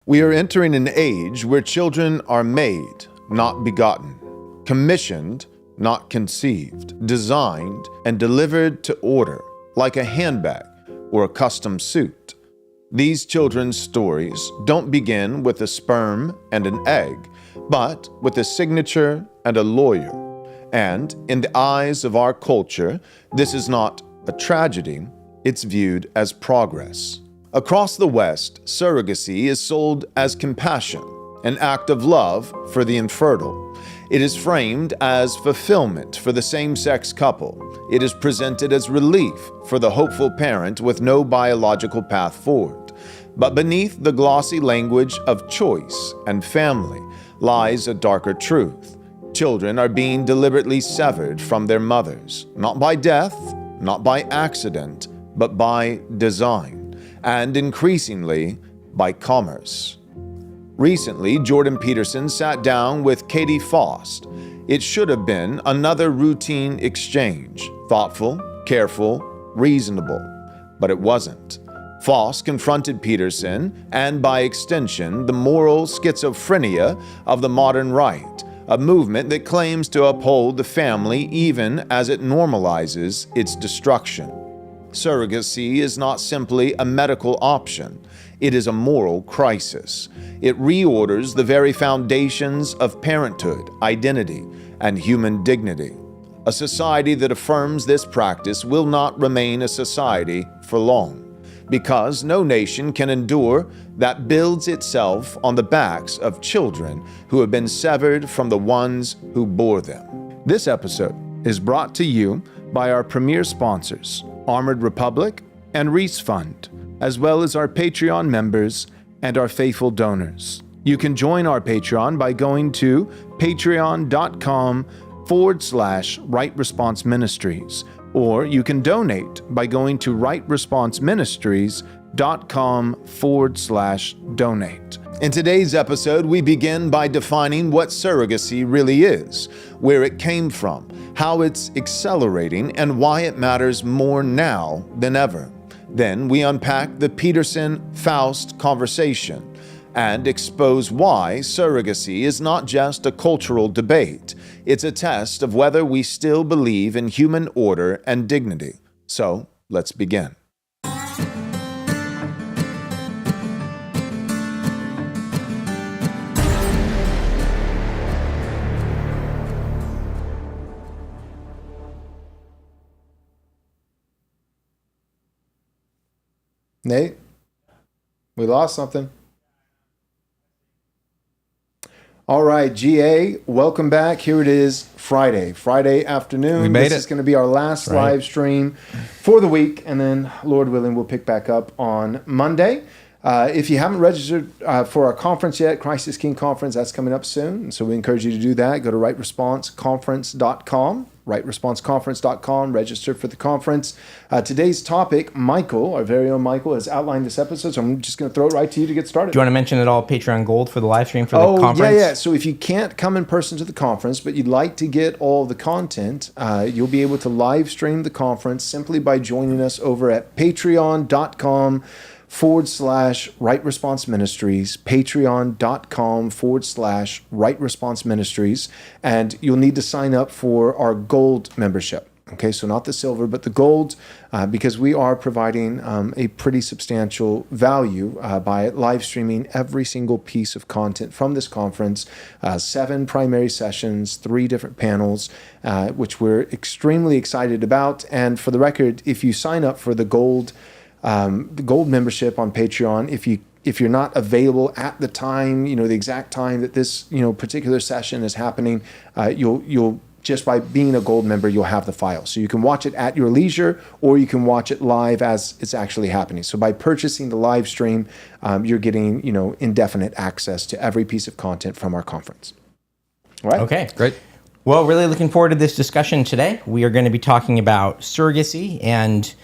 We are entering an age where children are made, not begotten, commissioned, not conceived, designed, and delivered to order, like a handbag or a custom suit. These children's stories don't begin with a sperm and an egg, but with a signature and a lawyer. And in the eyes of our culture, this is not a tragedy, it's viewed as progress. Across the West, surrogacy is sold as compassion, an act of love for the infertile. It is framed as fulfillment for the same-sex couple. It is presented as relief for the hopeful parent with no biological path forward. But beneath the glossy language of choice and family lies a darker truth. Children are being deliberately severed from their mothers, not by death, not by accident, but by design, and increasingly by commerce. Recently, Jordan Peterson sat down with Katy Faust. It should have been another routine exchange, thoughtful, careful, reasonable, but it wasn't. Faust confronted Peterson and, by extension, the moral schizophrenia of the modern right, a movement that claims to uphold the family even as it normalizes its destruction. Surrogacy is not simply a medical option. It is a moral crisis. It reorders the very foundations of parenthood, identity, and human dignity. A society that affirms this practice will not remain a society for long, because no nation can endure that builds itself on the backs of children who have been severed from the ones who bore them. This episode is brought to you by our premier sponsors, Armored Republic and Reese Fund, as well as our Patreon members and our faithful donors. You can join our Patreon by going to patreon.com/Right Response Ministries, or you can donate by going to rightresponseministries.com/donate. In today's episode, we begin by defining what surrogacy really is, where it came from, how it's accelerating, and why it matters more now than ever. Then we unpack the Peterson-Faust conversation and expose why surrogacy is not just a cultural debate. It's a test of whether we still believe in human order and dignity. So, let's begin. Nate, we lost something. All right, GA, welcome back. Here it is, Friday afternoon. We made This is going to be our last live stream for the week, and then, Lord willing, we'll pick back up on Monday. If you haven't registered for our conference yet, Christ is King Conference, that's coming up soon. So we encourage you to do that. Go to rightresponseconference.com, rightresponseconference.com, register for the conference. Today's topic, Michael, our very own Michael, has outlined this episode, so I'm just going to throw it right to you to get started. Do you want to mention at all Patreon Gold for the live stream for the conference? Yeah. So if you can't come in person to the conference, but you'd like to get all the content, you'll be able to live stream the conference simply by joining us over at patreon.com/Right Response Ministries, patreon.com/Right Response Ministries, and you'll need to sign up for our gold membership. Okay, so not the silver, but the gold, because we are providing a pretty substantial value by live streaming every single piece of content from this conference, 7 primary sessions, 3 different panels, which we're extremely excited about. And for the record, if you sign up for the gold membership on Patreon, if you're not available at the time, the exact time that this, particular session is happening, you'll just by being a gold member, you'll have the file. So you can watch it at your leisure, or you can watch it live as it's actually happening. So by purchasing the live stream, you're getting, indefinite access to every piece of content from our conference. All right? Okay, great. Well, really looking forward to this discussion today. We are going to be talking about surrogacy, and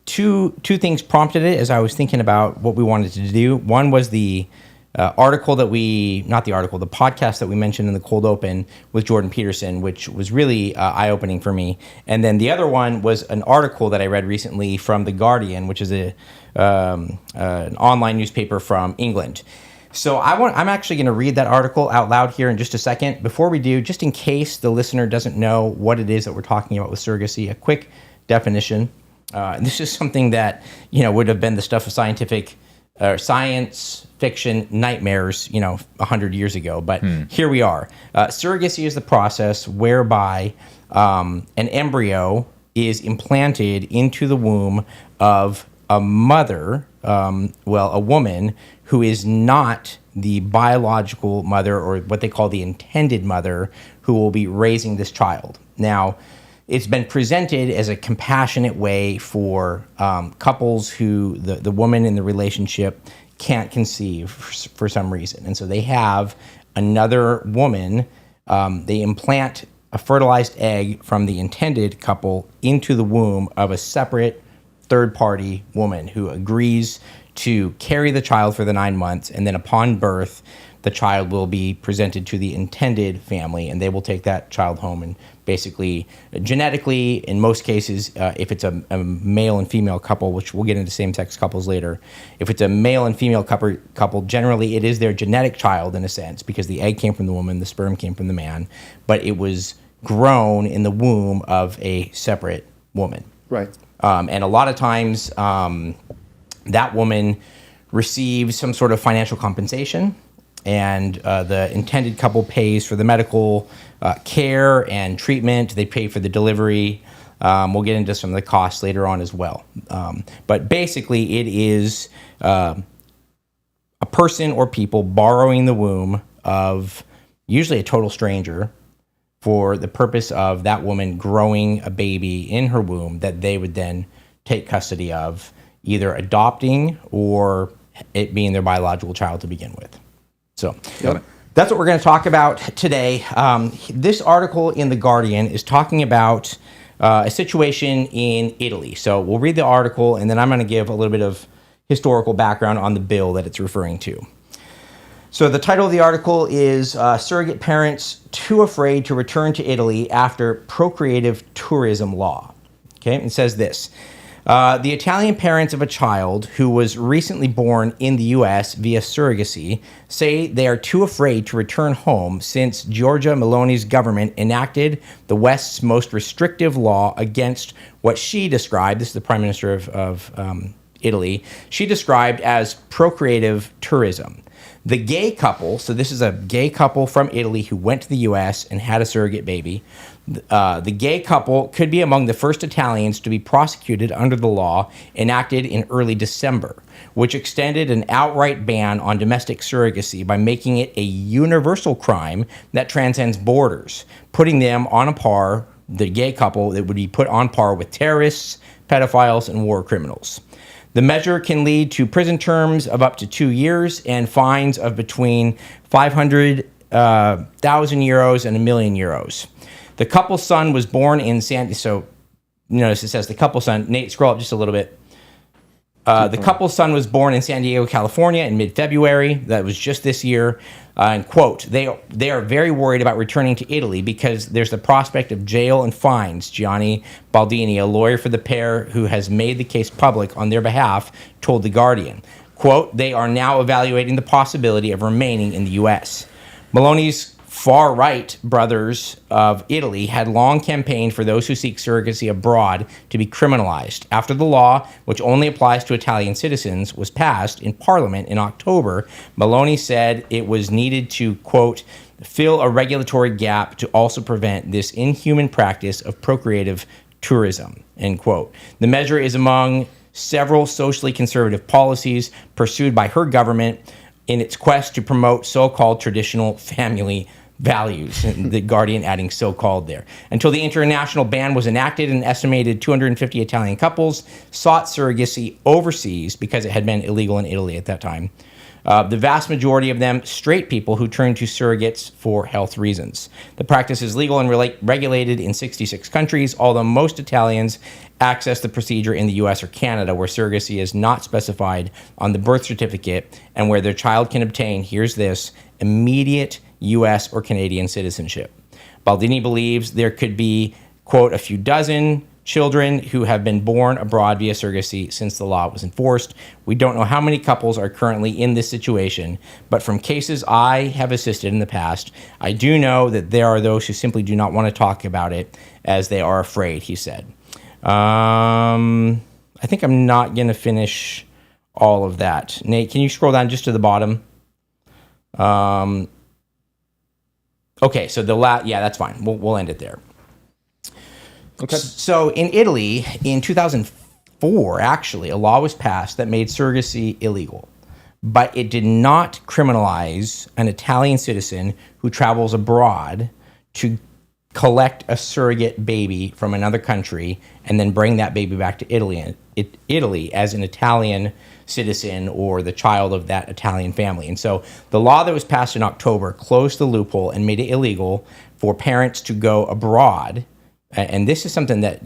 two things prompted it as I was thinking about what we wanted to do. One was the article that the podcast that we mentioned in the cold open with Jordan Peterson, which was really eye-opening for me. And then the other one was an article that I read recently from The Guardian, which is an online newspaper from England. So I'm actually going to read that article out loud here in just a second. Before we do, just in case the listener doesn't know what it is that we're talking about with surrogacy, a quick definition. And this is something that would have been the stuff of science fiction nightmares 100 years ago, but here we are. Surrogacy is the process whereby an embryo is implanted into the womb of a mother, a woman who is not the biological mother, or what they call the intended mother, who will be raising this child. Now, it's been presented as a compassionate way for couples who the woman in the relationship can't conceive for some reason. And so they have another woman, they implant a fertilized egg from the intended couple into the womb of a separate third-party woman who agrees to carry the child for the 9 months, and then upon birth, the child will be presented to the intended family, and they will take that child home and basically, genetically, in most cases, if it's a male and female couple, which we'll get into same-sex couples later, if it's a male and female couple, generally it is their genetic child in a sense, because the egg came from the woman, the sperm came from the man, but it was grown in the womb of a separate woman. Right. And a lot of times, that woman receives some sort of financial compensation, and the intended couple pays for the medical care and treatment. They pay for the delivery. We'll get into some of the costs later on as well. But basically, it is a person or people borrowing the womb of usually a total stranger for the purpose of that woman growing a baby in her womb that they would then take custody of, either adopting or it being their biological child to begin with. So that's what we're going to talk about today. This article in The Guardian is talking about a situation in Italy. So we'll read the article, and then I'm going to give a little bit of historical background on the bill that it's referring to. So the title of the article is Surrogate Parents Too Afraid to Return to Italy After Procreative Tourism Law. Okay, it says this. The Italian parents of a child who was recently born in the U.S. via surrogacy say they are too afraid to return home since Giorgia Meloni's government enacted the West's most restrictive law against what she described, this is the Prime Minister of Italy, she described as procreative tourism. The gay couple, so this is a gay couple from Italy who went to the U.S. and had a surrogate baby. The gay couple could be among the first Italians to be prosecuted under the law enacted in early December, which extended an outright ban on domestic surrogacy by making it a universal crime that transcends borders, putting them on a par, the gay couple, that would be put on par with terrorists, pedophiles, and war criminals. The measure can lead to prison terms of up to 2 years and fines of between 500,000 euros and €1 million. The couple's son was born in so notice it says the couple's son. Nate, scroll up just a little bit. The couple's son was born in San Diego, California in mid-February. That was just this year. And quote, they are very worried about returning to Italy because there's the prospect of jail and fines, Gianni Baldini, a lawyer for the pair who has made the case public on their behalf, told The Guardian. Quote, they are now evaluating the possibility of remaining in the U.S. Meloni's far-right brothers of Italy had long campaigned for those who seek surrogacy abroad to be criminalized. After the law, which only applies to Italian citizens, was passed in Parliament in October, Meloni said it was needed to, quote, fill a regulatory gap to also prevent this inhuman practice of procreative tourism, end quote. The measure is among several socially conservative policies pursued by her government in its quest to promote so-called traditional family values, and The Guardian adding so-called there. Until the international ban was enacted, an estimated 250 Italian couples sought surrogacy overseas because it had been illegal in Italy at that time. The vast majority of them straight people who turn to surrogates for health reasons. The practice is legal and regulated in 66 countries, although most Italians access the procedure in the US or Canada, where surrogacy is not specified on the birth certificate and where their child can obtain, here's this, immediate US or Canadian citizenship. Baldini believes there could be, quote, a few dozen children who have been born abroad via surrogacy since the law was enforced. We don't know how many couples are currently in this situation, but from cases I have assisted in the past, I do know that there are those who simply do not want to talk about it as they are afraid, he said. I think I'm not going to finish all of that. Nate, can you scroll down just to the bottom? Okay, so yeah, that's fine. We'll end it there. Okay. So in Italy, in 2004, actually, a law was passed that made surrogacy illegal, but it did not criminalize an Italian citizen who travels abroad to collect a surrogate baby from another country and then bring that baby back to Italy as an Italian citizen or the child of that Italian family. And so the law that was passed in October closed the loophole and made it illegal for parents to go abroad. And this is something that,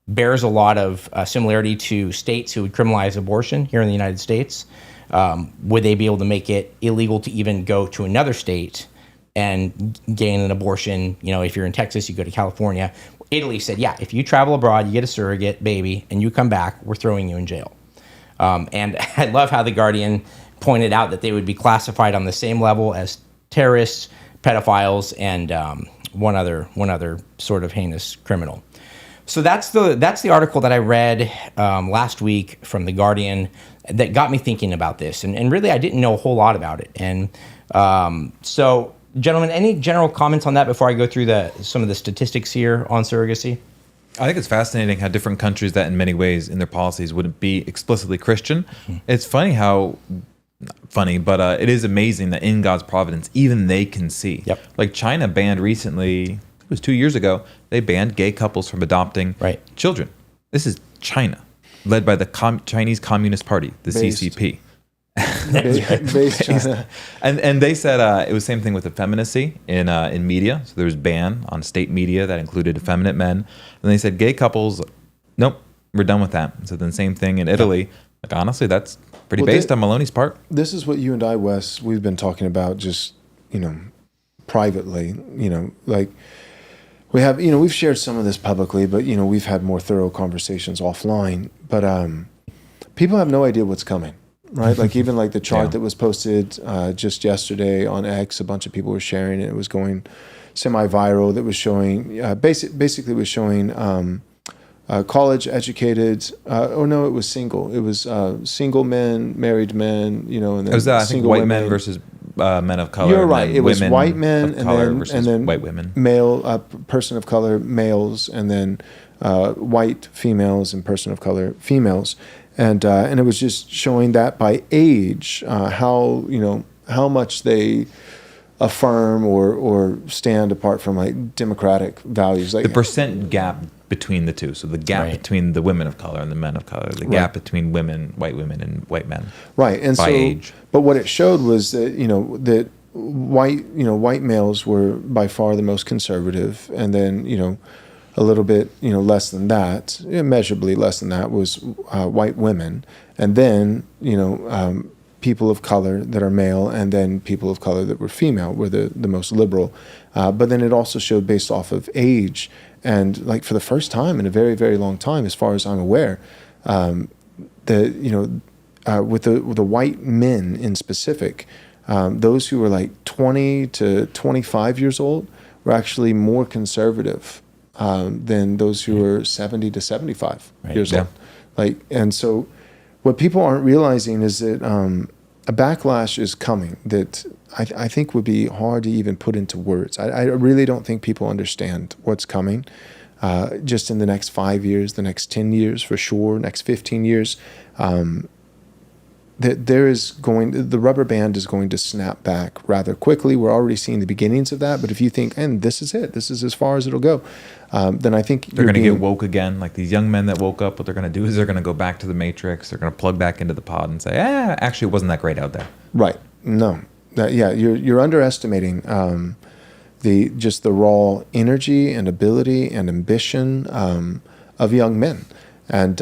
bears a lot of similarity to states who would criminalize abortion here in the United States. Would they be able to make it illegal to even go to another state and gain an abortion? If you're in Texas, you go to California. Italy said, yeah, if you travel abroad, you get a surrogate baby, and you come back, we're throwing you in jail. And I love how The Guardian pointed out that they would be classified on the same level as terrorists, pedophiles, and one other sort of heinous criminal. So that's the article that I read last week from The Guardian that got me thinking about this. And really, I didn't know a whole lot about it. And so, gentlemen, any general comments on that before I go through some of the statistics here on surrogacy? I think it's fascinating how different countries that in many ways in their policies wouldn't be explicitly Christian. Mm-hmm. It's funny but it is amazing that in God's providence, even they can see. Yep. Like China banned recently, it was 2 years ago, they banned gay couples from adopting children. This is China, led by the Chinese Communist Party, the CCP. Based China. And they said it was the same thing with effeminacy in media. So there was a ban on state media that included effeminate men. And they said gay couples, nope, we're done with that. So then same thing in Italy. Yep. Like honestly, that's pretty based on Maloney's part. This is what you and I, Wes, we've been talking about just, privately, like we have, we've shared some of this publicly, but, we've had more thorough conversations offline. But people have no idea what's coming, right? Like even like the chart that was posted just yesterday on X, a bunch of people were sharing it. It was going semi-viral that was showing, basically was showing college educated, it was single. It was single men, married men, and then it was I think white men versus men of color. You're right. It was white men and then white women. Male, person of color, males, and then white females and person of color, females. And it was just showing that by age, how much they affirm or stand apart from like democratic values. Like the percent gap between the two. So the gap between the women of color and the men of color, the gap between white women and white men. Right. And by age. But what it showed was that, that white males were by far the most conservative. And then, a little bit, less than that, immeasurably less than that was white women. And then, people of color that are male and then people of color that were female were the most liberal. But then it also showed based off of age. And like for the first time in a very, very long time, as far as I'm aware, with the white men in specific, those who were like 20 to 25 years old were actually more conservative than those who were 70 to 75 years old. Like, and so what people aren't realizing is that a backlash is coming that I think would be hard to even put into words. I really don't think people understand what's coming just in the next 5 years, the next 10 years for sure, next 15 years. the rubber band is going to snap back rather quickly. We're already seeing the beginnings of that. But if you think, and this is it, this is as far as it'll go, then I think they're going to get woke again. Like these young men that woke up, what they're going to do is they're going to go back to the matrix. They're going to plug back into the pod and say, actually, it wasn't that great out there. Right. No. You're underestimating the raw energy and ability and ambition of young men, and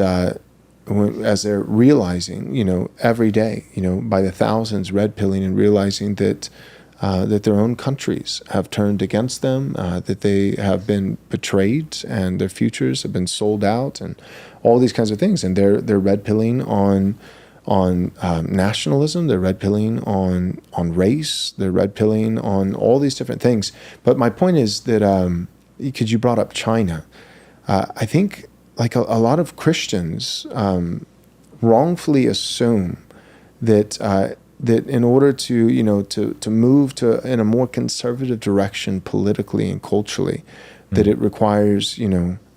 as they're realizing, every day, by the thousands, red pilling and realizing that their own countries have turned against them, that they have been betrayed, and their futures have been sold out, and all these kinds of things, and they're red pilling on nationalism, they're red pilling on race, they're red pilling on all these different things. But my point is that because you brought up China, I think like a lot of Christians wrongfully assume that in order to move in a more conservative direction politically and culturally, that it requires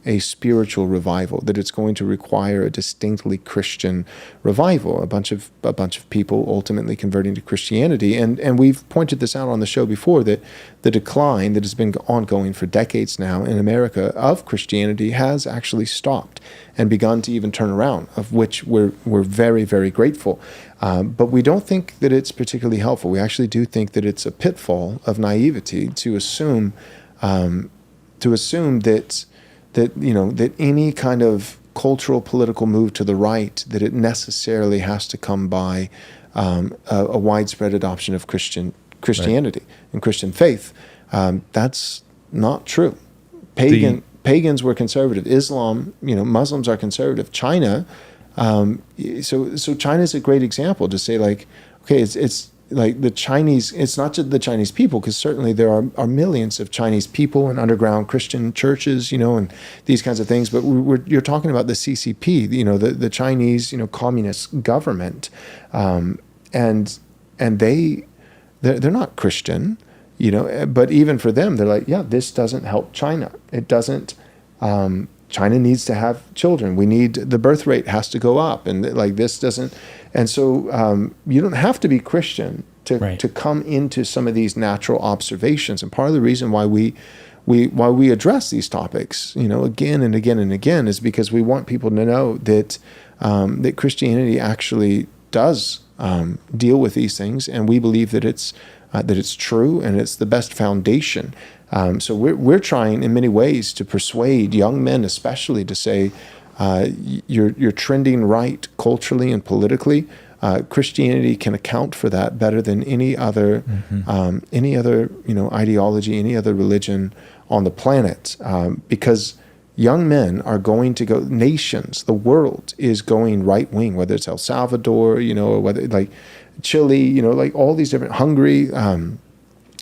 a spiritual revival, that it's going to require a distinctly Christian revival, a bunch of people ultimately converting to Christianity. And we've pointed this out on the show before, that the decline that has been ongoing for decades now in America of Christianity has actually stopped and begun to even turn around, of which we're very, very grateful. But we don't think that it's particularly helpful. We actually do think that it's a pitfall of naivety to assume that any kind of cultural political move to the right, that it necessarily has to come by a widespread adoption of Christianity and Christian faith. That's not true. Pagans were conservative. Islam, Muslims are conservative. China, so China is a great example to say, like, okay, it's like the Chinese, it's not just the Chinese people, because certainly there are millions of Chinese people in underground Christian churches, and these kinds of things. But you're talking about the CCP, the Chinese, communist government, and they're not Christian, but even for them, they're like, this doesn't help China. It doesn't. China needs to have children. We need, the birth rate has to go up, and like this doesn't. And so you don't have to be Christian to come into some of these natural observations. And part of the reason why we address these topics, again and again and again, is because we want people to know that that Christianity actually does deal with these things, and we believe that it's true and it's the best foundation. So we're trying in many ways to persuade young men, especially, to say, you're trending right culturally and politically. Christianity can account for that better than any other ideology, any other religion on the planet, because young men are going to go. Nations, the world is going right wing, whether it's El Salvador, or whether like Chile, like all these different Hungary.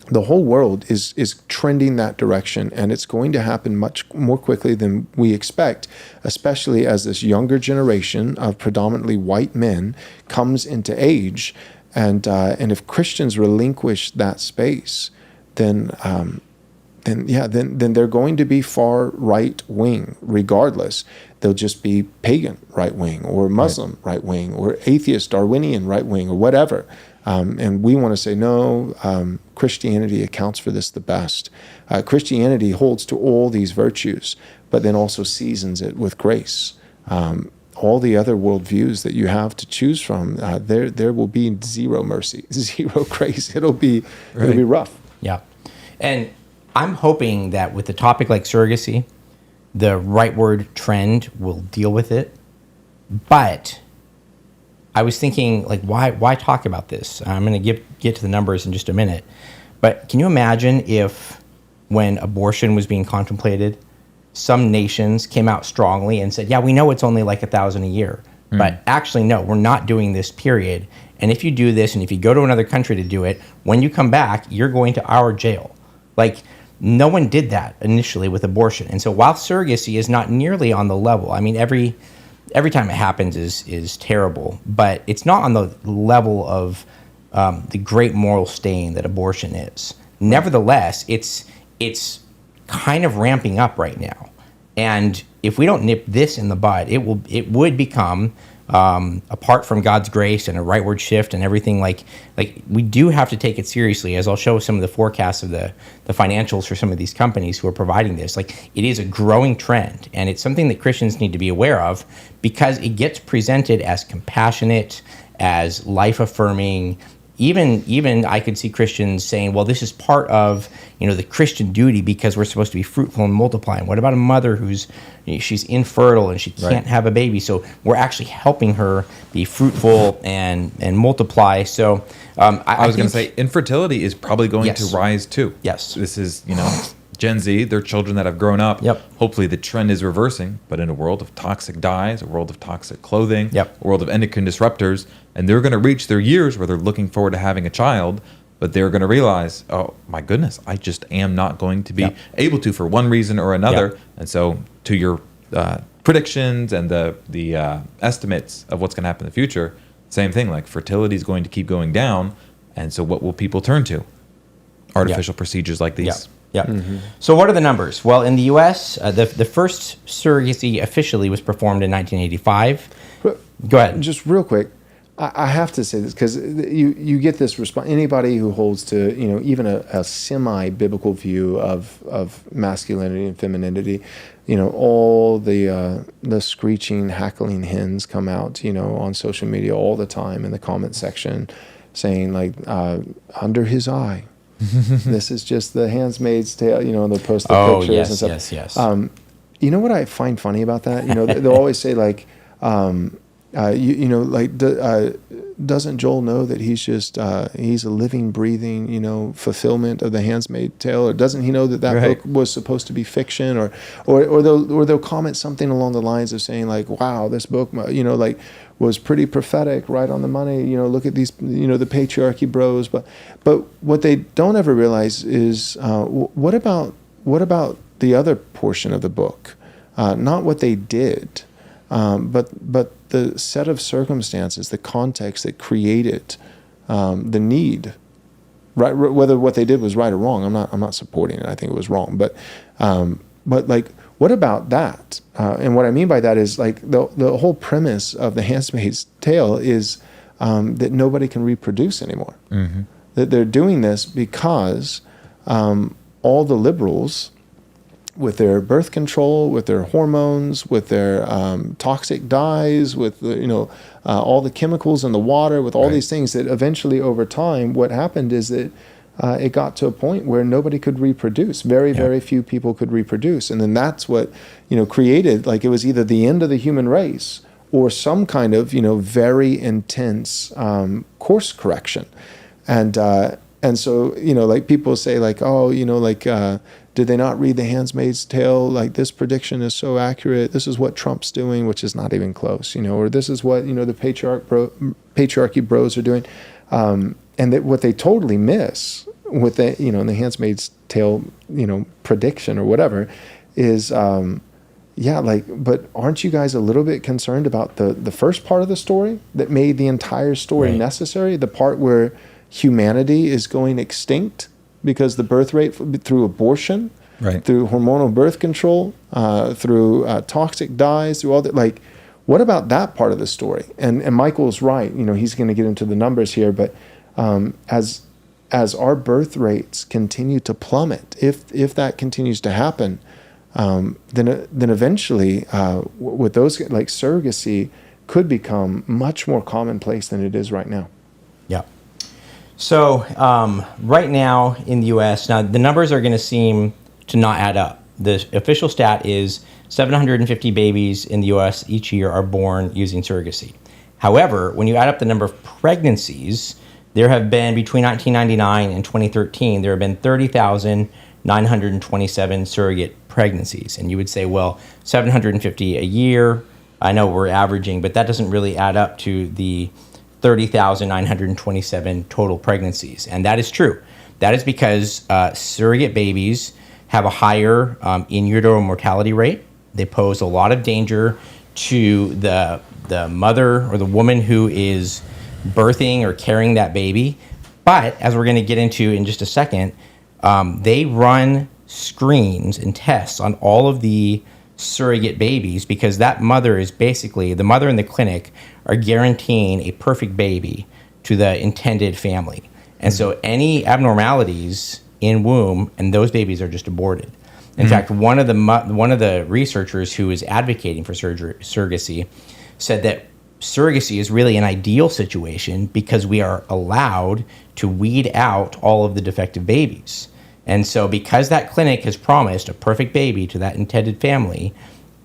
The whole world is trending that direction, and it's going to happen much more quickly than we expect, especially as this younger generation of predominantly white men comes into age. And if Christians relinquish that space, then they're going to be far right wing regardless. They'll just be pagan right wing, or Muslim right wing, or atheist Darwinian right wing, or whatever. And we want to say, no, Christianity accounts for this the best. Christianity holds to all these virtues, but then also seasons it with grace. All the other worldviews that you have to choose from, there will be zero mercy, zero grace. It'll be rough. Yeah. And I'm hoping that with a topic like surrogacy, the rightward trend will deal with it. But I was thinking, like, why talk about this? I'm going to get to the numbers in just a minute. But can you imagine if, when abortion was being contemplated, some nations came out strongly and said, we know it's only like 1,000 a year. But actually, no, we're not doing this, period. And if you do this, and if you go to another country to do it, when you come back, you're going to our jail. Like, no one did that initially with abortion. And so while surrogacy is not nearly on the level, I mean, every time it happens is terrible, but it's not on the level of the great moral stain that abortion is. Nevertheless, it's kind of ramping up right now, and if we don't nip this in the bud, it would become apart from God's grace and a rightward shift and everything, like we do have to take it seriously, as I'll show some of the forecasts of the financials for some of these companies who are providing this. Like, it is a growing trend, and it's something that Christians need to be aware of, because it gets presented as compassionate, as life-affirming. Even I could see Christians saying, well, this is part of, the Christian duty, because we're supposed to be fruitful and multiplying. What about a mother she's infertile and she can't have a baby? So we're actually helping her be fruitful and multiply. So I was going to say infertility is probably going to rise too. Yes. This is, Gen Z, they're children that have grown up. Yep. Hopefully the trend is reversing, but in a world of toxic dyes, a world of toxic clothing, Yep. a world of endocrine disruptors, and they're going to reach their years where they're looking forward to having a child, but they're going to realize, oh my goodness, I just am not going to be Yep. able to for one reason or another. Yep. And so to your predictions and the estimates of what's going to happen in the future, same thing, like fertility is going to keep going down. And so what will people turn to? Artificial procedures like these. Yeah. So what are the numbers? Well, in the U.S., the first surrogacy officially was performed in 1985. Go ahead. Just real quick, I have to say this, because you get this response. Anybody who holds to even a semi-biblical view of masculinity and femininity, all the screeching, hackling hens come out on social media all the time in the comment section, saying like under his eye. This is just the Handmaid's Tale, they'll post the pictures and stuff. Yes. You know what I find funny about that? They'll always say like, doesn't Joel know that he's just he's a living, breathing, fulfillment of the Handmaid's Tale, or doesn't he know that Right. book was supposed to be fiction, or they'll comment something along the lines of saying like, wow, this book, was pretty prophetic, right on the money. Look at these, the patriarchy bros. But what they don't ever realize is what about the other portion of the book? Not what they did, but the set of circumstances, the context that created the need. Right, whether what they did was right or wrong, I'm not supporting it. I think it was wrong, but like, what about that? And what I mean by that is like the whole premise of the Handmaid's Tale is that nobody can reproduce anymore. Mm-hmm. That they're doing this because all the liberals, with their birth control, with their hormones, with their toxic dyes, with all the chemicals in the water, with all these things, that eventually over time, what happened is that it got to a point where nobody could reproduce. Very few people could reproduce. And then that's what, created, like, it was either the end of the human race or some kind of, very intense course correction. And so, like people say like, oh, did they not read the Handmaid's Tale? Like, this prediction is so accurate. This is what Trump's doing, which is not even close, or this is what, the patriarchy bros are doing. And that what they totally miss with the, the Handmaid's Tale, prediction or whatever is, but aren't you guys a little bit concerned about the first part of the story that made the entire story necessary? The part where humanity is going extinct because the birth rate through abortion, through hormonal birth control, through toxic dyes, through all that, like, what about that part of the story? And Michael's right, he's going to get into the numbers here, but as our birth rates continue to plummet, if that continues to happen, then eventually with those, like, surrogacy could become much more commonplace than it is right now. Yeah. So right now in the U.S., now the numbers are going to seem to not add up. The official stat is 750 babies in the U.S. each year are born using surrogacy. However, when you add up the number of pregnancies, there have been, between 1999 and 2013, there have been 30,927 surrogate pregnancies. And you would say, well, 750 a year, I know we're averaging, but that doesn't really add up to the 30,927 total pregnancies. And that is true. That is because surrogate babies have a higher in utero mortality rate. They pose a lot of danger to the mother or the woman who is birthing or carrying that baby. But as we're going to get into in just a second, they run screens and tests on all of the surrogate babies, because that mother is basically, the mother in the clinic are guaranteeing a perfect baby to the intended family. And so any abnormalities in womb, and those babies are just aborted. In fact, one of the researchers who is advocating for surrogacy said that surrogacy is really an ideal situation because we are allowed to weed out all of the defective babies. And so because that clinic has promised a perfect baby to that intended family,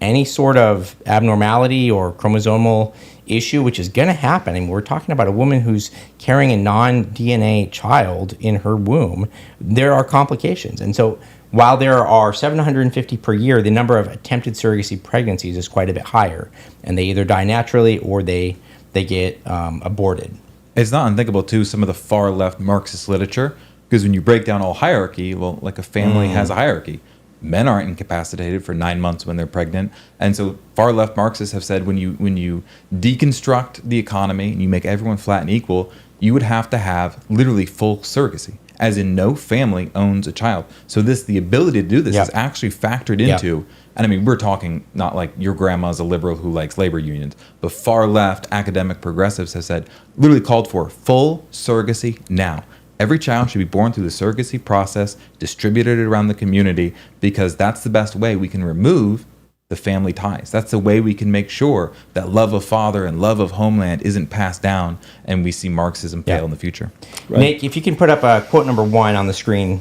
any sort of abnormality or chromosomal issue, which is going to happen, and we're talking about a woman who's carrying a non-DNA child in her womb, there are complications. And so while there are 750 per year, the number of attempted surrogacy pregnancies is quite a bit higher, and they either die naturally or they get aborted. It's not unthinkable, too, some of the far left Marxist literature, because when you break down all hierarchy, well, like a family has a hierarchy. Men aren't incapacitated for 9 months when they're pregnant. And so far left Marxists have said when you deconstruct the economy and you make everyone flat and equal, you would have to have literally full surrogacy, as in no family owns a child. So the ability to do this is actually factored into, and I mean, we're talking not like your grandma's a liberal who likes labor unions, but far left academic progressives have said, literally called for full surrogacy now. Every child should be born through the surrogacy process, distributed around the community, because that's the best way we can remove the family ties. That's the way we can make sure that love of father and love of homeland isn't passed down and we see Marxism fail in the future. Right. Nick, if you can put up quote number 1 on the screen.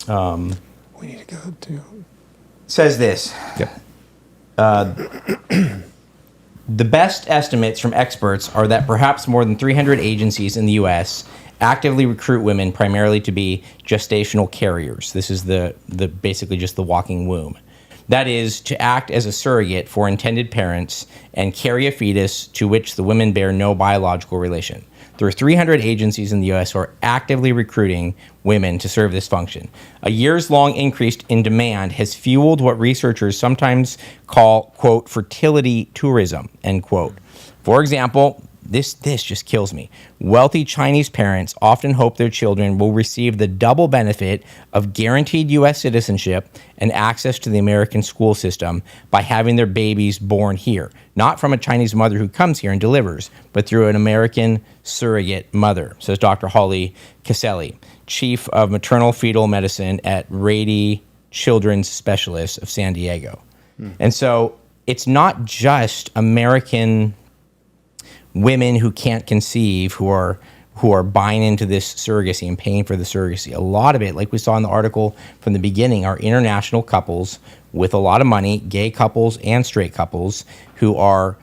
We need to go to... Says this. The best estimates from experts are that perhaps more than 300 agencies in the U.S. actively recruit women primarily to be gestational carriers. This is the basically just the walking womb. That is, to act as a surrogate for intended parents and carry a fetus to which the women bear no biological relation. There are 300 agencies in the U.S. who are actively recruiting women to serve this function. A years-long increase in demand has fueled what researchers sometimes call, quote, fertility tourism, end quote. For example, this just kills me. Wealthy Chinese parents often hope their children will receive the double benefit of guaranteed U.S. citizenship and access to the American school system by having their babies born here, not from a Chinese mother who comes here and delivers, but through an American surrogate mother, says Dr. Holly Caselli, chief of maternal fetal medicine at Rady Children's Specialists of San Diego. And so it's not just American women who can't conceive who are buying into this surrogacy and paying for the surrogacy. A lot of it, like we saw in the article from the beginning, are international couples with a lot of money, gay couples and straight couples, who are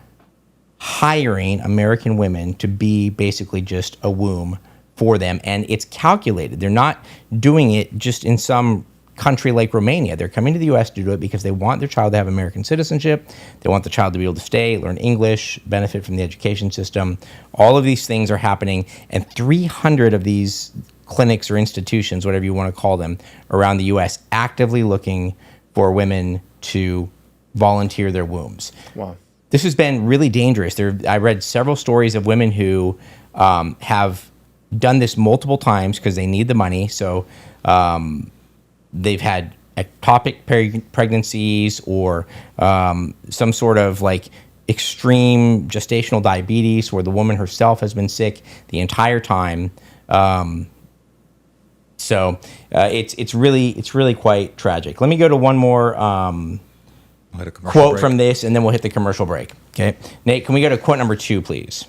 hiring American women to be basically just a womb for them. And it's calculated. They're not doing it just in some country like Romania. They're coming to the U.S. to do it because they want their child to have American citizenship. They want the child to be able to stay, learn English, benefit from the education system. All of these things are happening, and 300 of these clinics or institutions, whatever you want to call them, around the U.S. actively looking for women to volunteer their wombs. Wow. This has been really dangerous. I read several stories of women who have done this multiple times because they need the money. So they've had ectopic pregnancies or some sort of like extreme gestational diabetes where the woman herself has been sick the entire time. So it's really quite tragic. Let me go to one more quote from this, and then we'll hit the commercial break. Okay, Nate, can we go to quote number 2, please?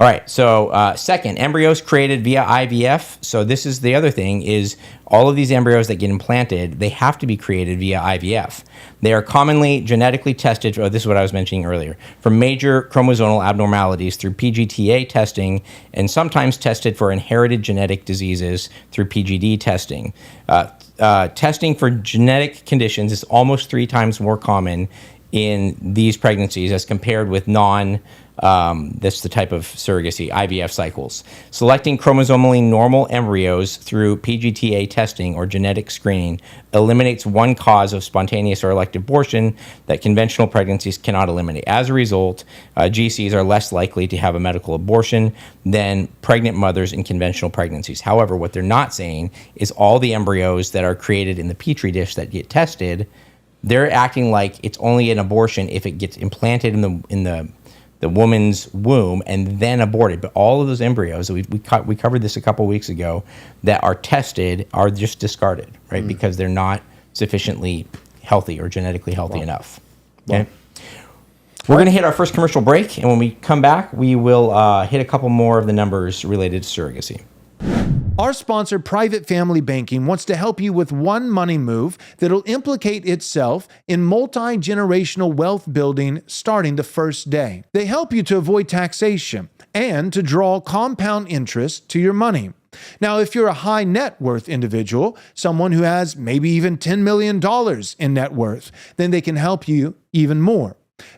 All right, so second, embryos created via IVF. So this is the other thing, is all of these embryos that get implanted, they have to be created via IVF. They are commonly genetically tested, this is what I was mentioning earlier, for major chromosomal abnormalities through PGTA testing, and sometimes tested for inherited genetic diseases through PGD testing. Testing for genetic conditions is almost 3 times more common in these pregnancies as compared with non-IVF That's the type of surrogacy, IVF cycles. Selecting chromosomally normal embryos through PGTA testing or genetic screening eliminates one cause of spontaneous or elective abortion that conventional pregnancies cannot eliminate. As a result, GCs are less likely to have a medical abortion than pregnant mothers in conventional pregnancies. However, what they're not saying is all the embryos that are created in the petri dish that get tested, they're acting like it's only an abortion if it gets implanted in the woman's womb and then aborted. But all of those embryos, we covered this a couple weeks ago, that are tested are just discarded, right? Because they're not sufficiently healthy or genetically healthy enough. Okay. We're going to hit our first commercial break, and when we come back, we will hit a couple more of the numbers related to surrogacy. Our sponsor, Private Family Banking, wants to help you with one money move that'll implicate itself in multi-generational wealth building starting the first day. They help you to avoid taxation and to draw compound interest to your money. Now, if you're a high net worth individual, someone who has maybe even $10 million in net worth, then they can help you even more.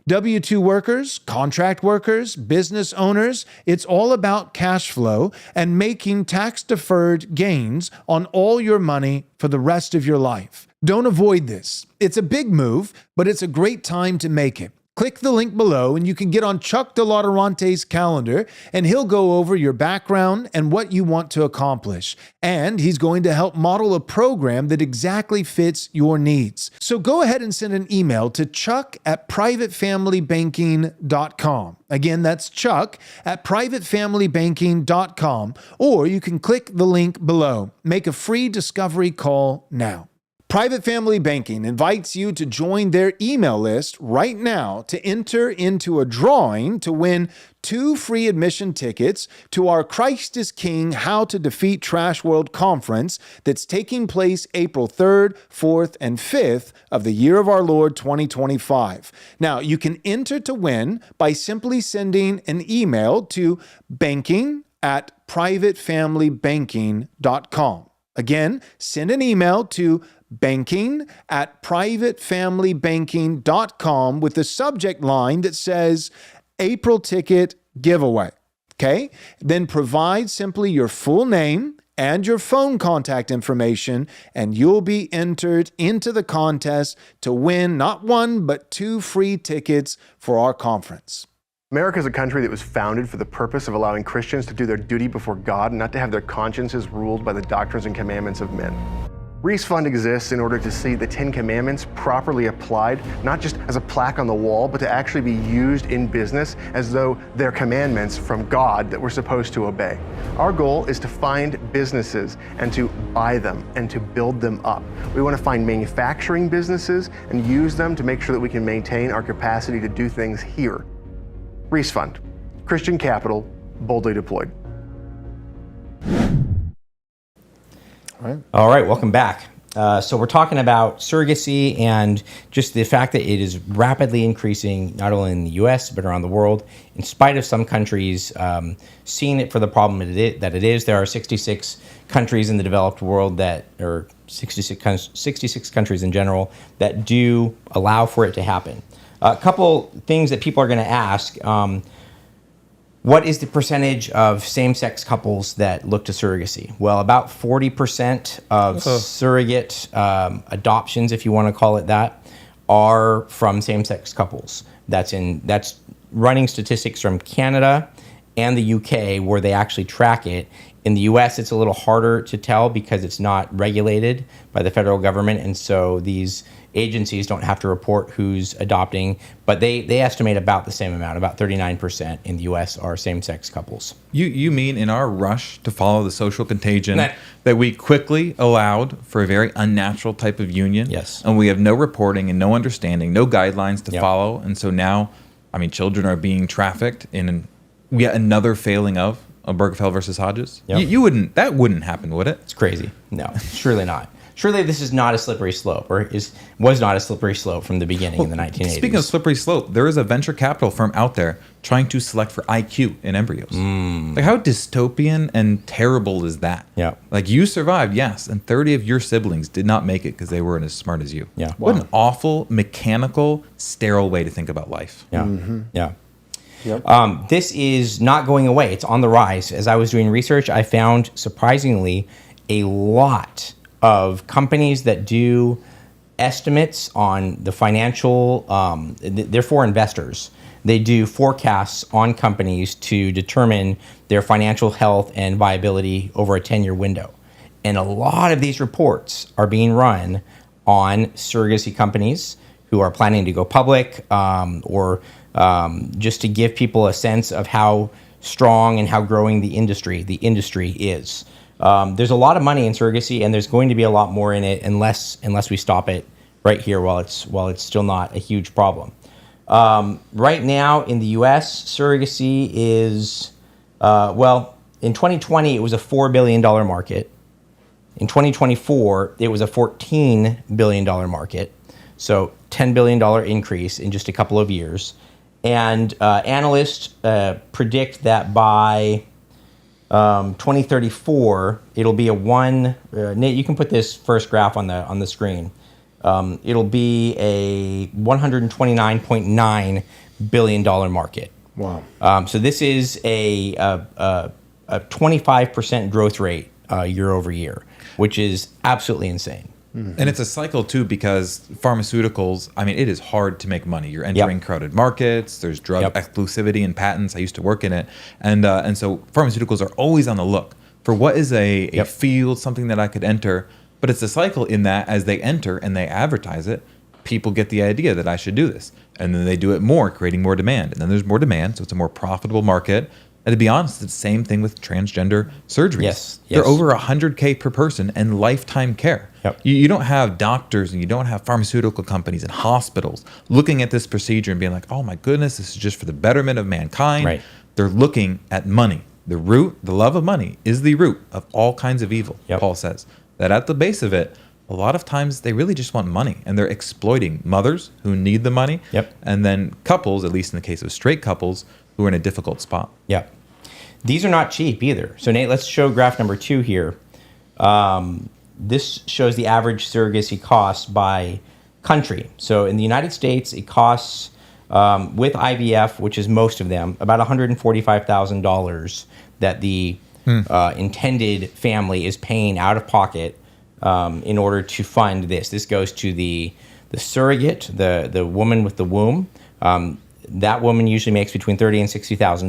W-2 workers, contract workers, business owners, it's all about cash flow and making tax-deferred gains on all your money for the rest of your life. Don't avoid this. It's a big move, but it's a great time to make it. Click the link below and you can get on Chuck DeLauterante's calendar and he'll go over your background and what you want to accomplish. And he's going to help model a program that exactly fits your needs. So go ahead and send an email to chuck@privatefamilybanking.com. Again, that's chuck@privatefamilybanking.com, or you can click the link below. Make a free discovery call now. Private Family Banking invites you to join their email list right now to enter into a drawing to win 2 free admission tickets to our Christ is King How to Defeat Trash World Conference that's taking place April 3rd, 4th, and 5th of the year of our Lord 2025. Now, you can enter to win by simply sending an email to banking@privatefamilybanking.com. Again, send an email to banking@privatefamilybanking.com with the subject line that says April ticket giveaway. Okay? Then provide simply your full name and your phone contact information, and you'll be entered into the contest to win not 1, but 2 free tickets for our conference. America is a country that was founded for the purpose of allowing Christians to do their duty before God and not to have their consciences ruled by the doctrines and commandments of men. Reese Fund exists in order to see the 10 Commandments properly applied, not just as a plaque on the wall, but to actually be used in business as though they're commandments from God that we're supposed to obey. Our goal is to find businesses and to buy them and to build them up. We want to find manufacturing businesses and use them to make sure that we can maintain our capacity to do things here. Reese Fund, Christian capital, boldly deployed. All right, welcome back. So we're talking about surrogacy and just the fact that it is rapidly increasing, not only in the U.S., but around the world, in spite of some countries seeing it for the problem that it is. There are 66 countries in the developed world or 66 countries in general, that do allow for it to happen. A couple things that people are going to ask. What is the percentage of same-sex couples that look to surrogacy? Well, about 40% of surrogate adoptions, if you want to call it that, are from same-sex couples. That's running statistics from Canada and the UK, where they actually track it. In the US, it's a little harder to tell because it's not regulated by the federal government, and so these agencies don't have to report who's adopting, but they estimate about the same amount. About 39% in the US are same-sex couples. You mean in our rush to follow the social contagion that we quickly allowed for a very unnatural type of union? Yes. And we have no reporting and no understanding, no guidelines to follow. And so now, children are being trafficked in yet another failing of Obergefell versus Hodges. Yep. That wouldn't happen, would it? It's crazy. No, surely not. Surely this is not a slippery slope, or was not a slippery slope from the beginning in the 1980s. Speaking of slippery slope, there is a venture capital firm out there trying to select for IQ in embryos. Like, how dystopian and terrible is that? Yeah. Like, you survived, yes, and 30 of your siblings did not make it because they weren't as smart as you. Yeah. What an awful, mechanical, sterile way to think about life. Yeah. Yeah. Yep. This is not going away. It's on the rise. As I was doing research, I found surprisingly a lot of companies that do estimates on the financial, they're for investors. They do forecasts on companies to determine their financial health and viability over a 10-year window. And a lot of these reports are being run on surrogacy companies who are planning to go public, or just to give people a sense of how strong and how growing the industry is. There's a lot of money in surrogacy, and there's going to be a lot more in it unless we stop it right here while it's still not a huge problem. Right now in the U.S., surrogacy is, in 2020 it was a $4 billion market. In 2024, it was a $14 billion market. So $10 billion increase in just a couple of years. And analysts predict that by 2034, it'll be Nate, you can put this first graph on the screen. It'll be a $129.9 billion market. Wow. So this is a 25% growth rate year over year, which is absolutely insane. And it's a cycle too, because pharmaceuticals, I mean, it is hard to make money. You're entering crowded markets. There's drug exclusivity and patents. I used to work in it. And so pharmaceuticals are always on the look for what is a field, something that I could enter. But it's a cycle in that as they enter and they advertise it, people get the idea that I should do this. And then they do it more, creating more demand. And then there's more demand, so it's a more profitable market. And to be honest, it's the same thing with transgender surgeries. Yes. They're over $100K per person and lifetime care. Yep. You don't have doctors and you don't have pharmaceutical companies and hospitals looking at this procedure and being like, oh my goodness, this is just for the betterment of mankind. Right. They're looking at money. The love of money is the root of all kinds of evil, Paul says. That at the base of it, a lot of times they really just want money, and they're exploiting mothers who need the money, and then couples, at least in the case of straight couples, who are in a difficult spot. Yep. These are not cheap either. So Nate, let's show graph number 2 here. This shows the average surrogacy cost by country. So in the United States, it costs, with IVF, which is most of them, about $145,000 that the intended family is paying out of pocket in order to fund this. This goes to the surrogate, the woman with the womb. That woman usually makes between $30,000 and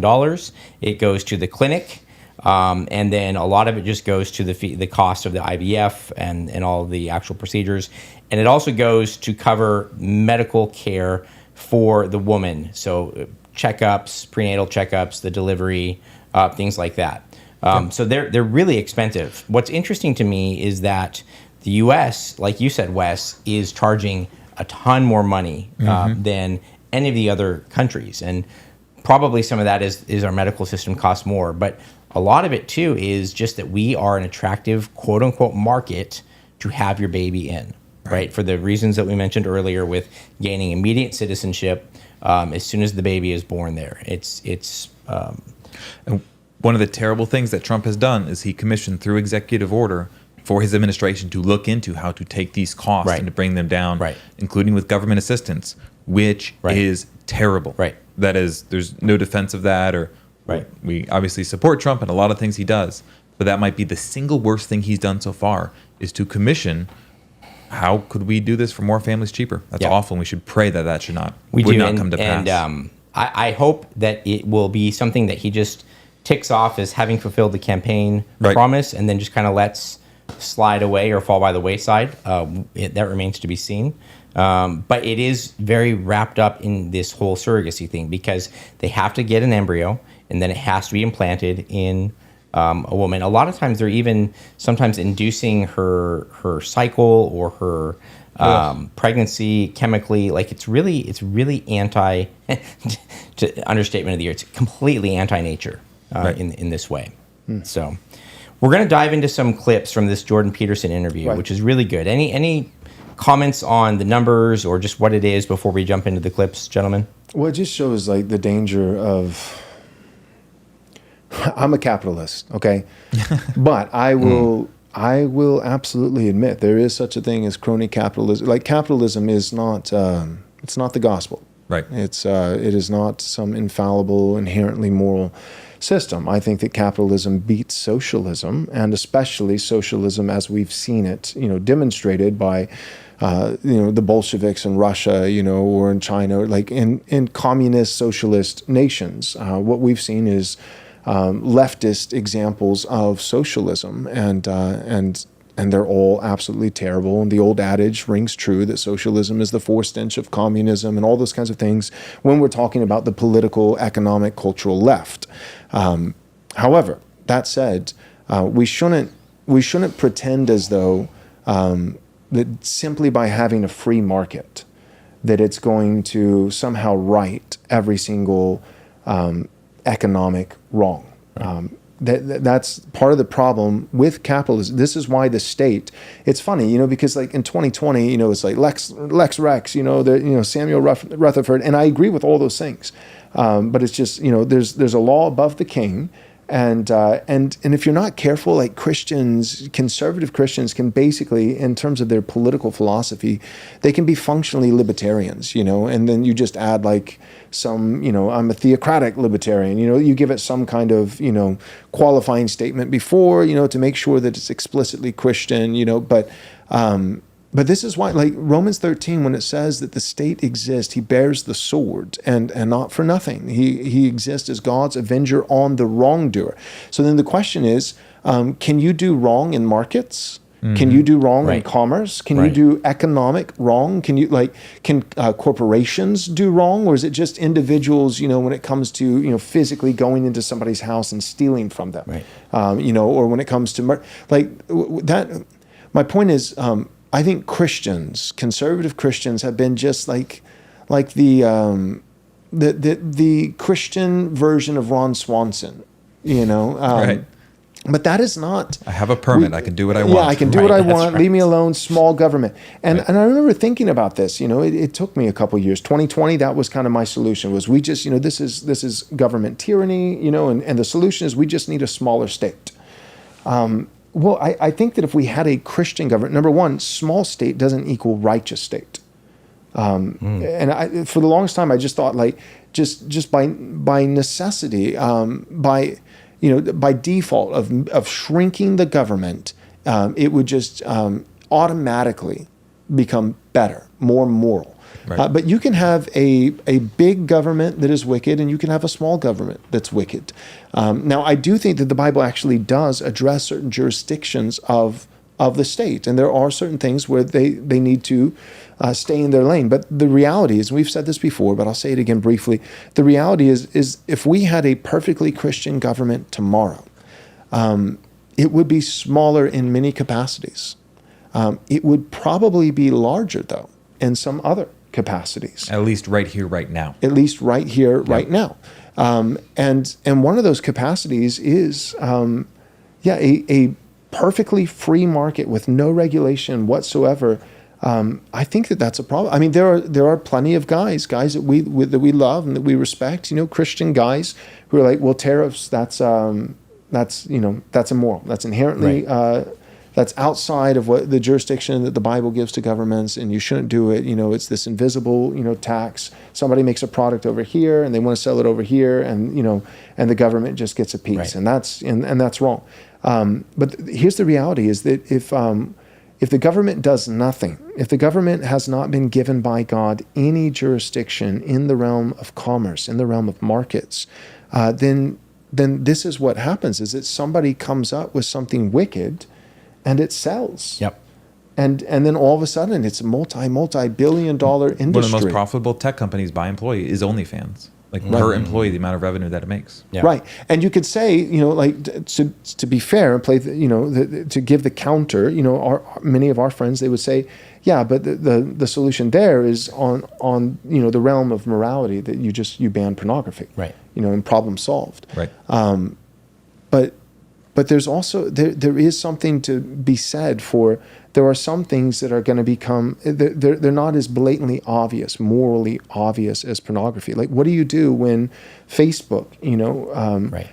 $60,000. It goes to the clinic, and then a lot of it just goes to the cost of the IVF and all the actual procedures. And it also goes to cover medical care for the woman, so checkups, prenatal checkups, the delivery, things like that. So they're really expensive. What's interesting to me is that the U.S., like you said, Wes, is charging a ton more money than any of the other countries, and probably some of that is our medical system costs more, but a lot of it too is just that we are an attractive quote unquote market to have your baby in, right? For the reasons that we mentioned earlier, with gaining immediate citizenship as soon as the baby is born there. And one of the terrible things that Trump has done is he commissioned through executive order for his administration to look into how to take these costs and to bring them down, including with government assistance, which is terrible. That is, there's no defense of that, or we obviously support Trump and a lot of things he does, but that might be the single worst thing he's done so far, is to commission how could we do this for more families cheaper. That's awful, and we should pray that that would not come to pass. And I hope that it will be something that he just ticks off as having fulfilled the campaign promise, and then just kind of lets slide away or fall by the wayside. That remains to be seen. But it is very wrapped up in this whole surrogacy thing, because they have to get an embryo and then it has to be implanted in a woman. A lot of times they're even sometimes inducing her cycle or her pregnancy chemically. Like it's really anti, to understatement of the year, it's completely anti-nature in this way. So we're going to dive into some clips from this Jordan Peterson interview, which is really good. Any comments on the numbers or just what it is before we jump into the clips, gentlemen? Well, it just shows like the danger of, I'm a capitalist, okay? But I will absolutely admit there is such a thing as crony capitalism. Like capitalism is not, it's not the gospel. Right. It is not some infallible, inherently moral system. I think that capitalism beats socialism, and especially socialism as we've seen it, demonstrated by, the Bolsheviks in Russia, or in China, like in communist socialist nations. What we've seen is leftist examples of socialism, and they're all absolutely terrible. And the old adage rings true that socialism is the forestench of communism and all those kinds of things when we're talking about the political, economic, cultural left. However, that said, we shouldn't pretend as though that simply by having a free market, that it's going to somehow right every single economic wrong. That's part of the problem with capitalism. This is why the state, it's funny, because like in 2020, it's like Lex Rex, Samuel Rutherford, and I agree with all those things. But it's just, there's a law above the king. And if you're not careful, like conservative Christians can basically, in terms of their political philosophy, they can be functionally libertarians, and then you just add like some, I'm a theocratic libertarian, you give it some kind of, qualifying statement before, to make sure that it's explicitly Christian, but this is why, like Romans 13, when it says that the state exists, he bears the sword, and not for nothing. He exists as God's avenger on the wrongdoer. So then the question is, can you do wrong in markets? Mm-hmm. Can you do wrong in commerce? Can you do economic wrong? Can corporations do wrong? Or is it just individuals, when it comes to, physically going into somebody's house and stealing from them? Right. Or when it comes to, that, my point is, I think conservative Christians have been just like the Christian version of Ron Swanson, right. But that is not. I have a permit. I can do what I want. Yeah, I can do what I want. Right. Leave me alone. Small government. And I remember thinking about this. It took me a couple years. 2020, that was kind of my solution. Was we just this is government tyranny. And the solution is we just need a smaller state. Well, I think that if we had a Christian government, number one, small state doesn't equal righteous state. And for the longest time, I just thought just by necessity, by default of shrinking the government, it would just automatically become better, more moral. Right. But you can have a big government that is wicked, and you can have a small government that's wicked. Now, I do think that the Bible actually does address certain jurisdictions of the state, and there are certain things where they need to stay in their lane. But the reality is, and we've said this before, but I'll say it again briefly, the reality is if we had a perfectly Christian government tomorrow, it would be smaller in many capacities. It would probably be larger, though, in some other capacities. At least right here, right now. At least right here, right now. And one of those capacities is, a perfectly free market with no regulation whatsoever. I think that's a problem. I mean, there are plenty of guys that we love and that we respect. Christian guys who are like, well, tariffs, that's immoral. That's inherently that's outside of what the jurisdiction that the Bible gives to governments, and you shouldn't do it. It's this invisible, tax. Somebody makes a product over here, and they want to sell it over here, and and the government just gets a piece, and that's wrong. But here's the reality: is that if the government does nothing, if the government has not been given by God any jurisdiction in the realm of commerce, in the realm of markets, then this is what happens: is that somebody comes up with something wicked, and it sells. Yep. And then all of a sudden, it's a multi-billion-dollar industry. One of the most profitable tech companies by employee is OnlyFans. Per employee, the amount of revenue that it makes. Yeah. Right. And you could say, to be fair and play, to give the counter, many of our friends, they would say, yeah, but the solution there is on the realm of morality, that you ban pornography. Right. And problem solved. Right. But there's also, there is something to be said for, there are some things that are going to become, they're not as blatantly obvious, morally obvious as pornography. Like, what do you do when Facebook,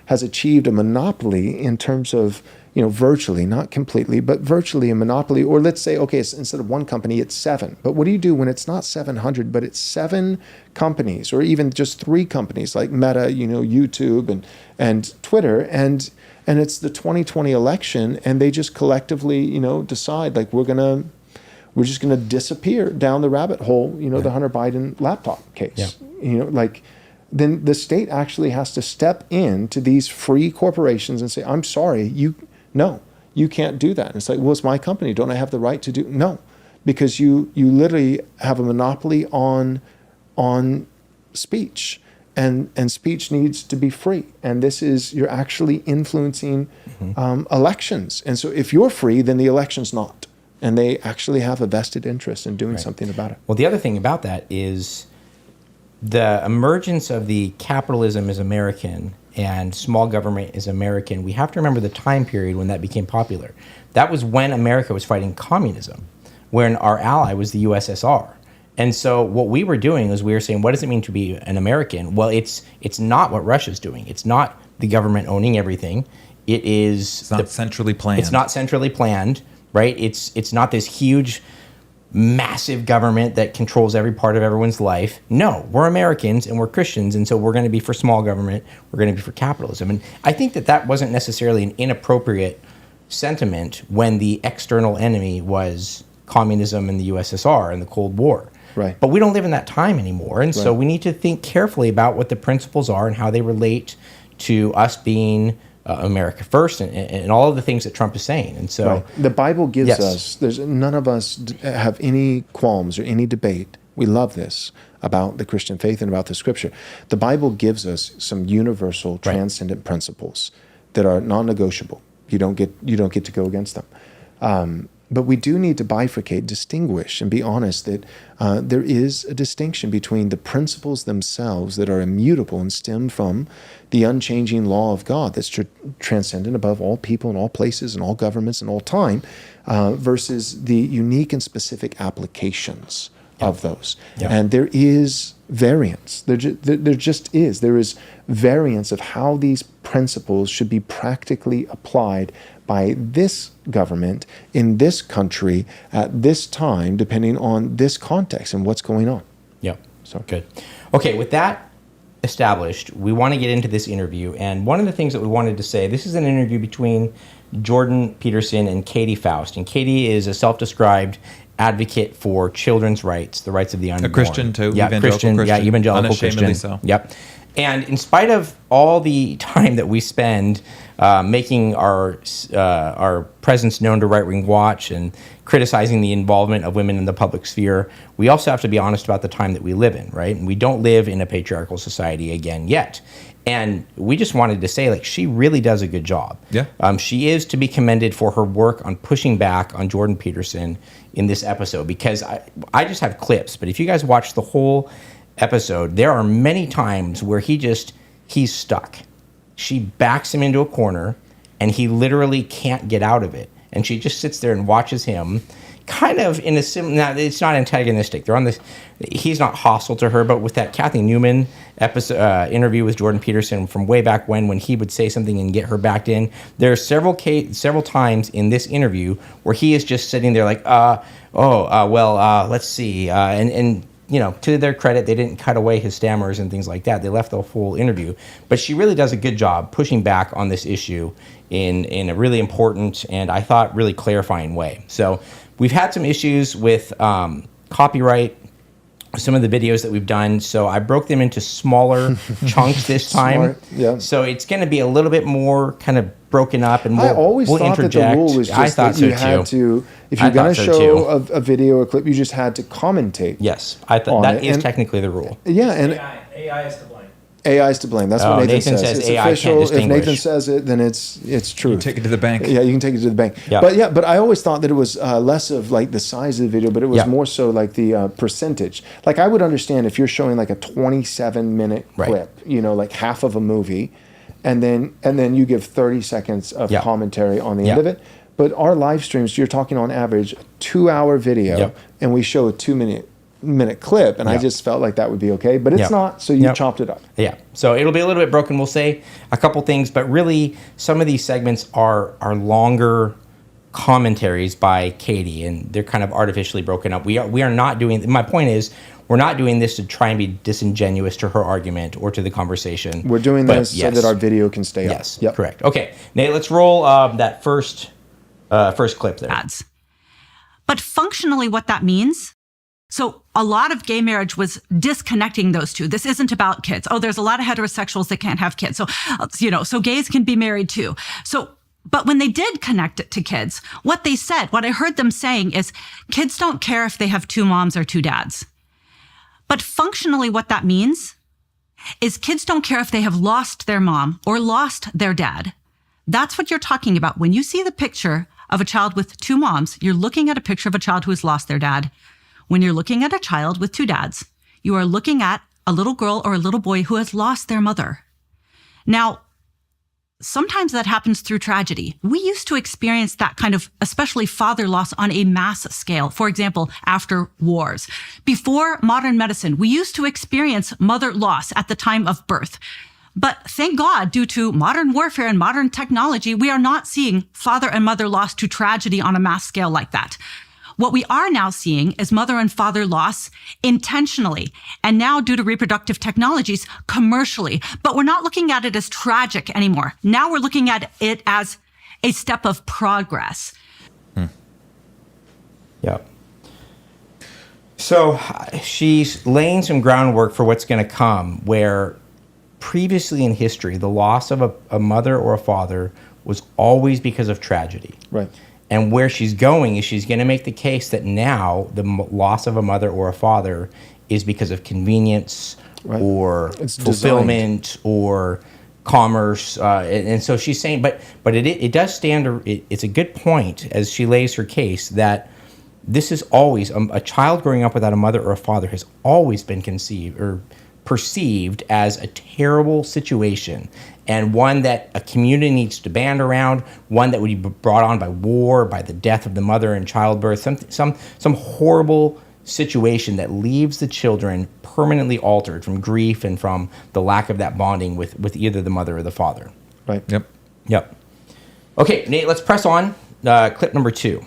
has achieved a monopoly in terms of, virtually, not completely, but virtually a monopoly. Or let's say, okay, it's, instead of one company, it's 7. But what do you do when it's not 700, but it's 7 companies, or even just 3 companies like Meta, YouTube and Twitter, and it's the 2020 election, and they just collectively, decide like we're just gonna disappear down the rabbit hole, the Hunter Biden laptop case, then the state actually has to step into these free corporations and say, I'm sorry, you can't do that. And it's like, well, it's my company. Don't I have the right to do? No, because you literally have a monopoly on speech, and speech needs to be free. And you're actually influencing elections. And so if you're free, then the election's not. And they actually have a vested interest in doing something about it. Well, the other thing about that is the emergence of the capitalism is American and small government is American. We have to remember the time period when that became popular. That was when America was fighting communism, when our ally was the USSR. And so what we were doing is we were saying, what does it mean to be an American? Well, it's not what Russia's doing. It's not the government owning everything. It's not centrally planned. It's not centrally planned, right? It's not this huge, massive government that controls every part of everyone's life. No, we're Americans and we're Christians, and so we're going to be for small government. We're going to be for capitalism. And I think that wasn't necessarily an inappropriate sentiment when the external enemy was communism and the USSR and the Cold War. Right. But we don't live in that time anymore, and so we need to think carefully about what the principles are and how they relate to us being America first and all of the things that Trump is saying. And so the Bible gives us, none of us have any qualms or any debate. We love this about the Christian faith and about the scripture. The Bible gives us some universal transcendent principles that are non-negotiable. You don't get to go against them. But we do need to bifurcate, distinguish, and be honest that there is a distinction between the principles themselves that are immutable and stem from the unchanging law of God that's transcendent above all people and all places and all governments and all time, versus the unique and specific applications of those. And there is variance. There just is. There is variance of how these principles should be practically applied by this government in this country at this time, depending on this context and what's going on. Yeah. So good. Okay, with that established, we want to get into this interview. And one of the things that we wanted to say, this is an interview between Jordan Peterson and Katy Faust. And Katy is a self-described advocate for children's rights, the rights of the unborn. A Christian too. Yeah, Christian. Yeah, evangelical Unashamedly Christian. So. Yep. And in spite of all the time that we spend making our presence known to Right Wing Watch and criticizing the involvement of women in the public sphere, we also have to be honest about the time that we live in, right? And we don't live in a patriarchal society again yet. And we just wanted to say, she really does a good job. Yeah. She is to be commended for her work on pushing back on Jordan Peterson in this episode, because I just have clips, but if you guys watch the whole episode, there are many times where he's stuck. She backs him into a corner and he literally can't get out of it. And she just sits there and watches him kind of in a now it's not antagonistic. They're on this, he's not hostile to her, but with that Kathy Newman episode, interview with Jordan Peterson from way back when he would say something and get her backed in, there are several times in this interview where he is just sitting there like, let's see. And to their credit, they didn't cut away his stammers and things like that. They left the full interview. But she really does a good job pushing back on this issue in a really important and I thought really clarifying way. So we've had some issues with copyright, some of the videos that we've done. So I broke them into smaller chunks this time. Smart, yeah. So it's going to be a little bit more kind of broken up, and I always thought interject. that the rule was just that you had to, if you're going to show a video or clip, you just had to commentate. Yes, I thought that is technically the rule. Yeah, and AI is to blame. AI is to blame. That's what Nathan says. It's AI official. can't If distinguish. Nathan says it, then it's true. You take it to the bank. Yeah, you can take it to the bank. Yeah. But I always thought that it was less of the size of the video, but it was more so the percentage. I would understand if you're showing a 27-minute clip, half of a movie, and then you give 30 seconds of commentary on the end of it. But our live streams, you're talking on average a 2-hour video, and we show a 2-minute minute clip, and I Yep. just felt like that would be okay, but it's Yep. not, so you Yep. chopped it up. Yeah. So it'll be a little bit broken. We'll say a couple things, but really some of these segments are longer commentaries by Katy, and they're kind of artificially broken up. We are not doing, my point is, we're not doing this to try and be disingenuous to her argument or to the conversation. We're doing But this so that our video can stay up. Yes, correct. Okay, Nate, let's roll that first clip there. Ads. But functionally, what that means, so a lot of gay marriage was disconnecting those two. This isn't about kids. Oh, there's a lot of heterosexuals that can't have kids. So, so gays can be married too. So, but when they did connect it to kids, what they said, what I heard them saying is kids don't care if they have two moms or two dads. But functionally, what that means is kids don't care if they have lost their mom or lost their dad. That's what you're talking about. When you see the picture of a child with two moms, you're looking at a picture of a child who has lost their dad. When you're looking at a child with two dads, you are looking at a little girl or a little boy who has lost their mother. Now, sometimes that happens through tragedy. We used to experience that kind of, especially father loss, on a mass scale. For example, after wars. Before modern medicine, we used to experience mother loss at the time of birth. But thank God, due to modern warfare and modern technology, we are not seeing father and mother loss to tragedy on a mass scale like that. What we are now seeing is mother and father loss intentionally, and now due to reproductive technologies, commercially. But we're not looking at it as tragic anymore. Now we're looking at it as a step of progress. Yeah. So she's laying some groundwork for what's going to come, where previously in history, the loss of a mother or a father was always because of tragedy. Right. And where she's going is she's going to make the case that now the loss of a mother or a father is because of convenience or It's fulfillment or commerce. And so she's saying, but it does stand, it's a good point as she lays her case that this is always, a child growing up without a mother or a father has always been conceived or perceived as a terrible situation, and one that a community needs to band around, one that would be brought on by war, by the death of the mother in childbirth, some horrible situation that leaves the children permanently altered from grief and from the lack of that bonding with either the mother or the father. Right. Yep. Okay, Nate, let's press on. Clip number 2.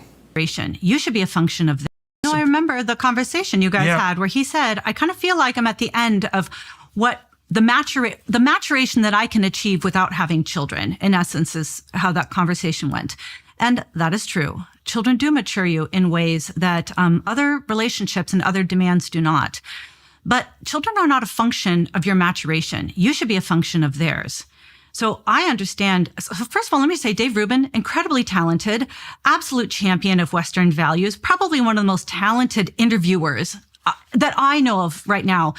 You should be a function of this. I remember the conversation you guys had where he said, I kind of feel like I'm at the end of what the maturation that I can achieve without having children, in essence, is how that conversation went. And that is true. Children do mature you in ways that other relationships and other demands do not. But children are not a function of your maturation. You should be a function of theirs. So I understand. So first of all, let me say Dave Rubin, incredibly talented, absolute champion of Western values, probably one of the most talented interviewers that I know of right now.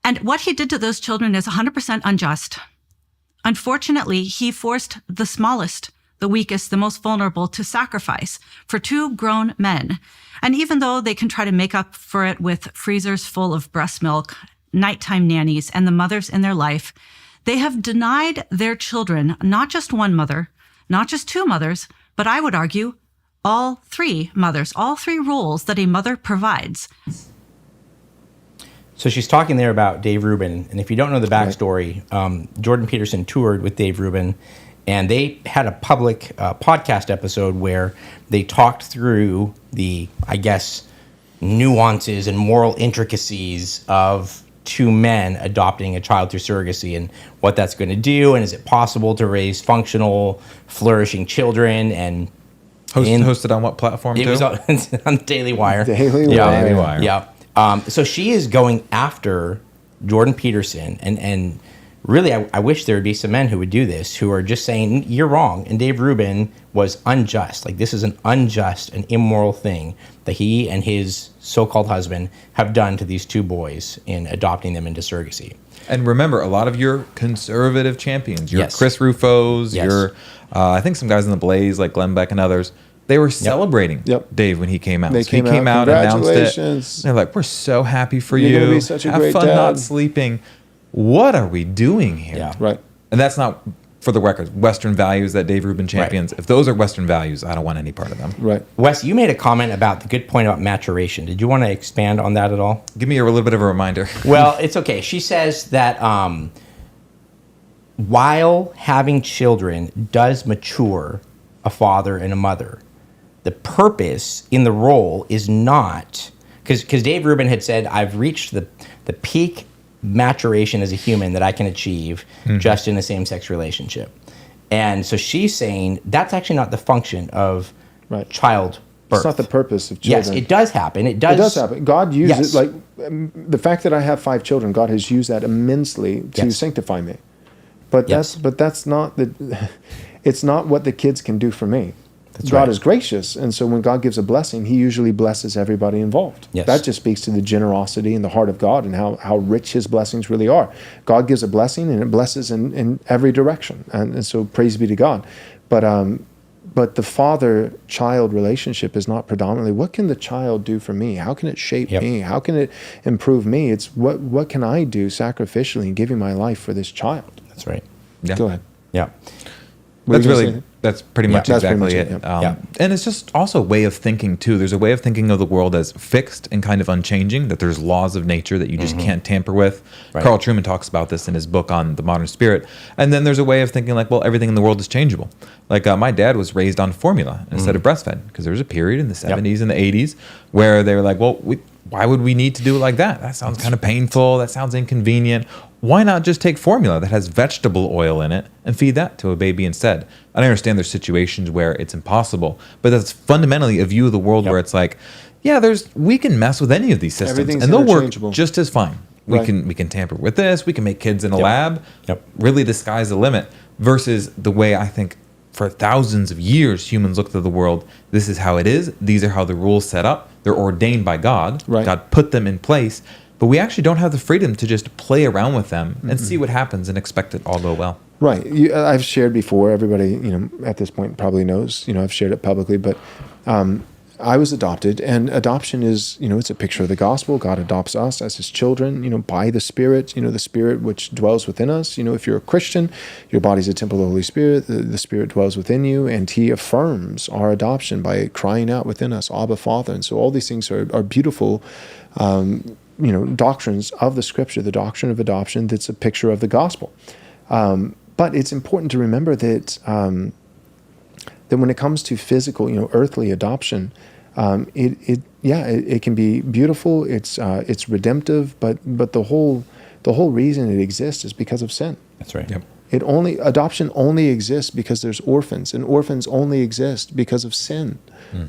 And what he did to those children is 100% unjust. Unfortunately, he forced the smallest, the weakest, the most vulnerable to sacrifice for two grown men. And even though they can try to make up for it with freezers full of breast milk, nighttime nannies, and the mothers in their life, they have denied their children not just one mother, not just two mothers, but I would argue all three mothers, all three roles that a mother provides. So she's talking there about Dave Rubin. And if you don't know the backstory, Jordan Peterson toured with Dave Rubin, and they had a public podcast episode where they talked through the, I guess, nuances and moral intricacies of two men adopting a child through surrogacy and what that's going to do, and is it possible to raise functional, flourishing children? And Hosted on what platform? it was on the Daily Wire. Daily Wire. Yeah. So she is going after Jordan Peterson, and really, I wish there would be some men who would do this, who are just saying, you're wrong, and Dave Rubin was unjust. Like, this is an unjust and immoral thing that he and his so-called husband have done to these two boys in adopting them into surrogacy. And remember, a lot of your conservative champions, your Yes. Chris Rufos, Yes. your I think some guys in the Blaze like Glenn Beck and others, they were celebrating Dave when he came out. They So he came out, announced it. congratulations. They're like, we're so happy for You're you. gonna be such a Have great fun dad. not sleeping. What are we doing here? Yeah. Right. And that's not for the record, Western values that Dave Rubin champions, if those are Western values, I don't want any part of them. Right. Wes, you made a comment about the good point about maturation. Did you want to expand on that at all? Give me a little bit of a reminder. Well, it's okay. She says that while having children does mature a father and a mother, the purpose in the role is not, because Dave Rubin had said, I've reached the peak maturation as a human that I can achieve just in a same-sex relationship. And so she's saying that's actually not the function of child birth. It's not the purpose of children. Yes, it does happen. It It does happen. God uses Yes. the fact that I have 5 children, God has used that immensely to Yes. sanctify me. But Yes. that's not it's not what the kids can do for me. That's God right. is gracious, and so when God gives a blessing, he usually blesses everybody involved. Yes. That just speaks to the generosity and the heart of God and how rich his blessings really are. God gives a blessing, and it blesses in every direction. And so praise be to God. But the father-child relationship is not predominantly, what can the child do for me? How can it shape me? How can it improve me? It's what can I do sacrificially in giving my life for this child? That's right. Yeah. Go ahead. Yeah. That's pretty much That's pretty exactly much it. it, And it's just also a way of thinking too. There's a way of thinking of the world as fixed and kind of unchanging, that there's laws of nature that you just can't tamper with. Right. Carl Trueman talks about this in his book on the modern spirit. And then there's a way of thinking like, well, everything in the world is changeable. Like my dad was raised on formula instead of breastfed, because there was a period in the 70s and the 80s where they were like, well, why would we need to do it like that? That sounds kind of painful. That sounds inconvenient. Why not just take formula that has vegetable oil in it and feed that to a baby instead? I understand there's situations where it's impossible, but that's fundamentally a view of the world where it's like, yeah, we can mess with any of these systems Everything's and they'll work interchangeable. just as fine. We can tamper with this. We can make kids in a lab. Really, the sky's the limit. Versus the way I think for thousands of years humans looked at the world. This is how it is. These are how the rules set up. They're ordained by God. Right. God put them in place. But we actually don't have the freedom to just play around with them and see what happens and expect it all go well. Right. I've shared before. Everybody, at this point probably knows. I've shared it publicly, but I was adopted, and adoption is, it's a picture of the gospel. God adopts us as his children, by the Spirit, the Spirit which dwells within us. If you're a Christian, your body's a temple of the Holy Spirit. The Spirit dwells within you, and he affirms our adoption by crying out within us, Abba, Father. And so all these things are beautiful doctrines of the Scripture, the doctrine of adoption that's a picture of the gospel. But it's important to remember that that when it comes to physical, earthly adoption, it can be beautiful. It's redemptive, but the whole reason it exists is because of sin. That's right. Yep. Adoption only exists because there's orphans, and orphans only exist because of sin.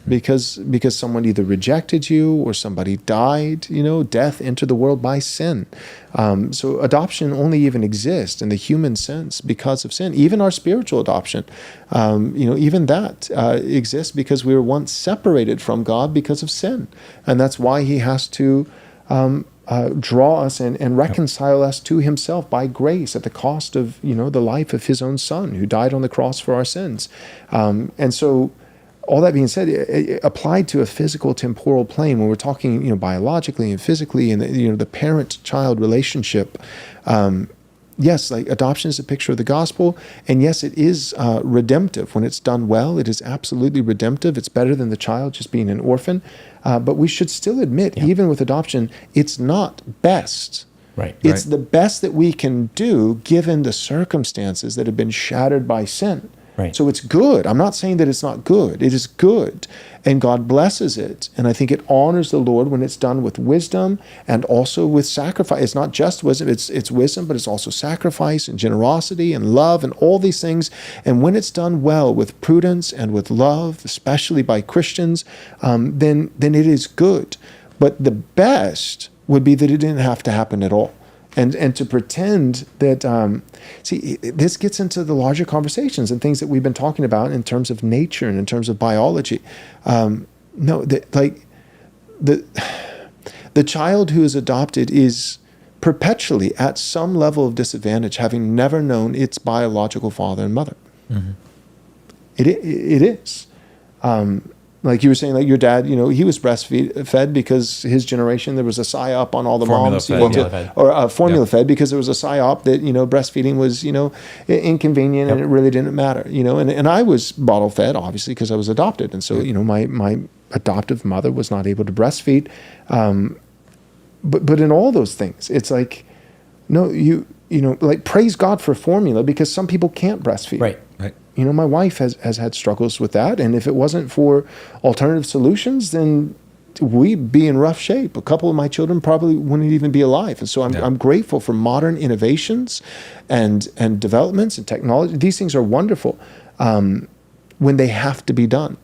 Because someone either rejected you or somebody died, death entered the world by sin. So adoption only even exists in the human sense because of sin. Even our spiritual adoption, even that exists because we were once separated from God because of sin. And that's why he has to draw us and reconcile us to himself by grace at the cost of, the life of his own son who died on the cross for our sins. And so all that being said, applied to a physical temporal plane, when we're talking, biologically and physically, and the parent-child relationship, yes, like adoption is a picture of the gospel, and yes, it is redemptive. When it's done well, it is absolutely redemptive. It's better than the child just being an orphan. But we should still admit, even with adoption, it's not best. Right. It's the best that we can do given the circumstances that have been shattered by sin. Right. So it's good. I'm not saying that it's not good. It is good. And God blesses it. And I think it honors the Lord when it's done with wisdom and also with sacrifice. It's not just wisdom. It's wisdom, but it's also sacrifice and generosity and love and all these things. And when it's done well with prudence and with love, especially by Christians, then it is good. But the best would be that it didn't have to happen at all. And to pretend that, this gets into the larger conversations and things that we've been talking about in terms of nature and in terms of biology. The child who is adopted is perpetually at some level of disadvantage, having never known its biological father and mother. Mm-hmm. It is. Like you were saying, like your dad, he was breastfed because his generation, there was a psyop on all the Formula moms. fed. Or formula fed because there was a psyop that, breastfeeding was, inconvenient and it really didn't matter, and I was bottle fed, obviously, because I was adopted. And so, my adoptive mother was not able to breastfeed. But in all those things, it's like, no, like praise God for formula because some people can't breastfeed. Right. My wife has had struggles with that. And if it wasn't for alternative solutions, then we'd be in rough shape. A couple of my children probably wouldn't even be alive. And so I'm grateful for modern innovations and developments and technology. These things are wonderful when they have to be done,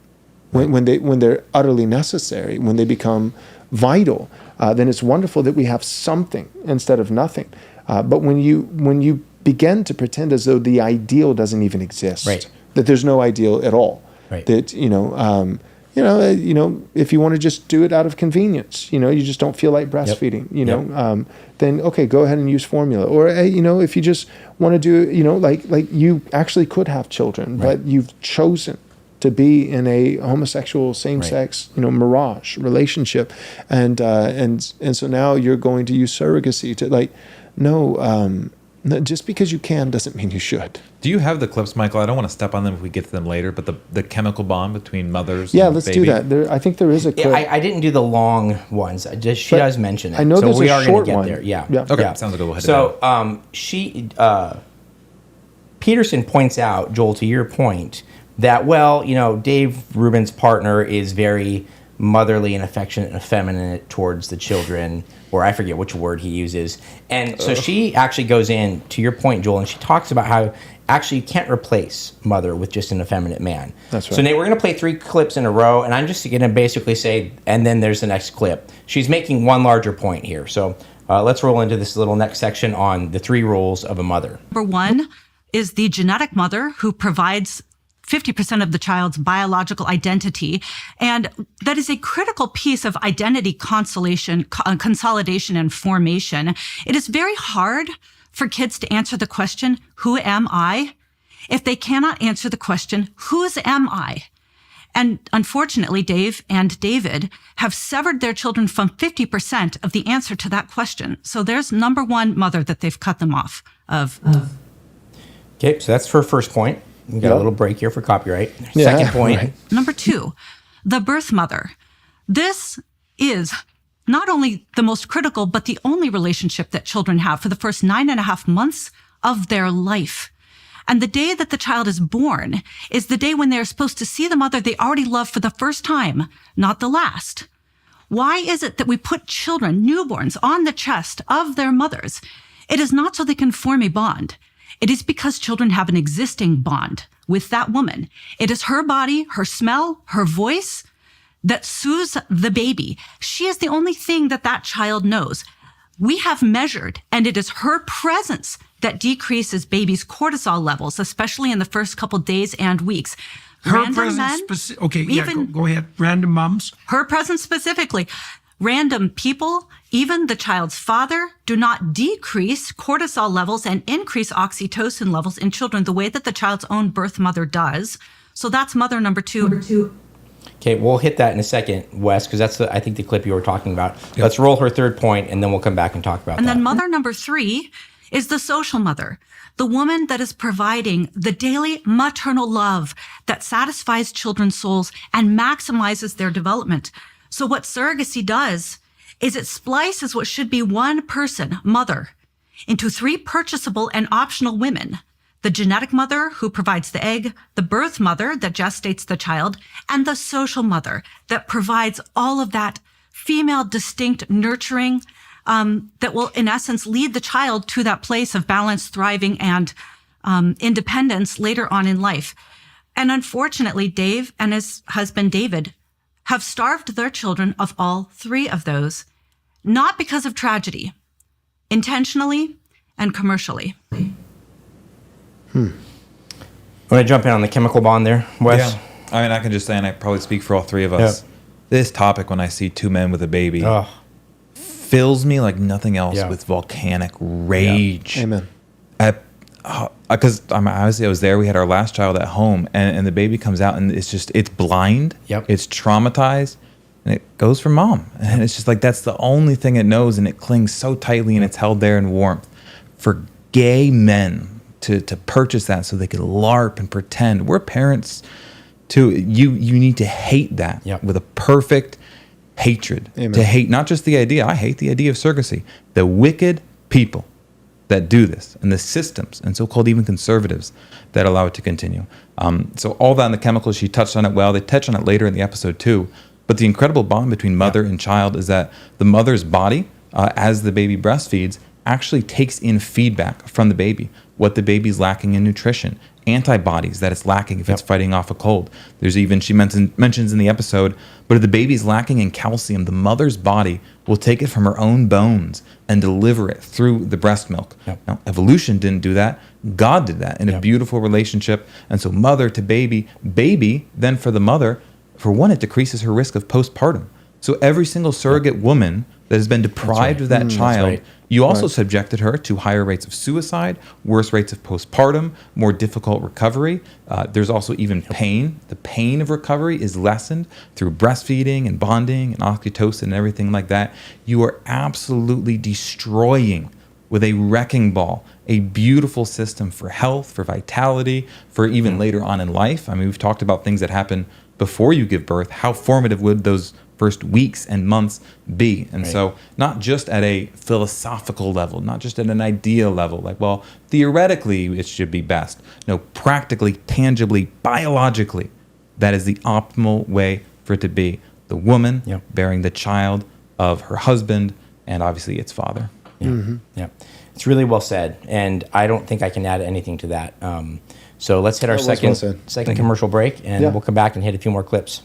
when they're utterly necessary, when they become vital. Then it's wonderful that we have something instead of nothing. But when you begin to pretend as though the ideal doesn't even exist, that there's no ideal at all, that if you want to just do it out of convenience, you just don't feel like breastfeeding, then okay, go ahead and use formula. Or if you just want to do, like you actually could have children, but you've chosen to be in a homosexual same-sex, mirage relationship, and so now you're going to use surrogacy to no, just because you can doesn't mean you should. Do you have the clips, Michael? I don't want to step on them if we get to them later, but the chemical bond between mothers and let's baby. do that. I think there is a clip. I didn't do the long ones. She does mention it. I know there's we a are short gonna one. get there. Yeah. Okay, sounds like we'll hit it So Peterson points out, Joel, to your point, that, Dave Rubin's partner is very motherly and affectionate and effeminate towards the children, or I forget which word he uses. And so she actually goes in, to your point, Joel, and she talks about how actually you can't replace mother with just an effeminate man. That's right. So Nate, we're going to play 3 clips in a row, and I'm just going to basically say, and then there's the next clip. She's making one larger point here. So let's roll into this little next section on the 3 roles of a mother. Number 1 is the genetic mother who provides 50% of the child's biological identity. And that is a critical piece of identity consolidation and formation. It is very hard for kids to answer the question, who am I? If they cannot answer the question, whose am I? And unfortunately, Dave and David have severed their children from 50% of the answer to that question. So there's number 1 mother that they've cut them off of. Okay, so that's her first point. We got a little break here for copyright. Second point. Right. Number 2, the birth mother. This is not only the most critical, but the only relationship that children have for the first 9.5 months of their life. And the day that the child is born is the day when they're supposed to see the mother they already love for the first time, not the last. Why is it that we put children, newborns, on the chest of their mothers? It is not so they can form a bond. It is because children have an existing bond with that woman. It is her body, her smell, her voice that soothes the baby. She is the only thing that child knows. We have measured, and it is her presence that decreases baby's cortisol levels, especially in the first couple days and weeks. Her presence, go ahead. Random moms. Her presence specifically. Random people, even the child's father, do not decrease cortisol levels and increase oxytocin levels in children the way that the child's own birth mother does. So that's mother number 2. Okay, we'll hit that in a second, Wes, because that's, I think, the clip you were talking about. Yep. Let's roll her third point, and then we'll come back and talk about that. And then mother number 3 is the social mother, the woman that is providing the daily maternal love that satisfies children's souls and maximizes their development. So what surrogacy does is it splices what should be one person, mother, into 3 purchasable and optional women: the genetic mother who provides the egg, the birth mother that gestates the child, and the social mother that provides all of that female distinct nurturing that will, in essence, lead the child to that place of balance, thriving, and independence later on in life. And unfortunately, Dave and his husband, David, have starved their children of all 3 of those, not because of tragedy, intentionally and commercially. Want to jump in on the chemical bond there, Wes? Yeah. I mean, I can just say, and I probably speak for all 3 of us, this topic, when I see 2 men with a baby, fills me like nothing else with volcanic rage. Amen. because obviously I was there. We had our last child at home, and the baby comes out, and it's blind. Yep. It's traumatized, and it goes for mom. And it's just like that's the only thing it knows, and it clings so tightly, and it's held there in warmth. For gay men to purchase that so they could LARP and pretend, we're parents too. You need to hate that with a perfect hatred. Amen. To hate not just the idea. I hate the idea of surrogacy. The wicked people that do this, and the systems and so-called even conservatives that allow it to continue. So all that in the chemicals, she touched on it well. They touch on it later in the episode too. But the incredible bond between mother and child is that the mother's body, as the baby breastfeeds, actually takes in feedback from the baby, what the baby's lacking in nutrition, antibodies that it's lacking if it's fighting off a cold. There's even, she mentions in the episode, but if the baby's lacking in calcium, the mother's body will take it from her own bones and deliver it through the breast milk. Now, evolution didn't do that. God did that in a beautiful relationship. And so mother to baby, then for the mother, for one, it decreases her risk of postpartum. So every single surrogate woman that has been deprived of that child, you also subjected her to higher rates of suicide, worse rates of postpartum, more difficult recovery. There's also even pain. The pain of recovery is lessened through breastfeeding and bonding and oxytocin and everything like that. You are absolutely destroying, with a wrecking ball, a beautiful system for health, for vitality, for even later on in life. I mean, we've talked about things that happen before you give birth. How formative would those first weeks and months be? And so not just at a philosophical level, not just at an idea level, like, well, theoretically it should be best. No, practically, tangibly, biologically, that is the optimal way for it to be. The woman bearing the child of her husband and obviously its father. It's really well said, and I don't think I can add anything to that. So let's hit our second commercial break, and we'll come back and hit a few more clips.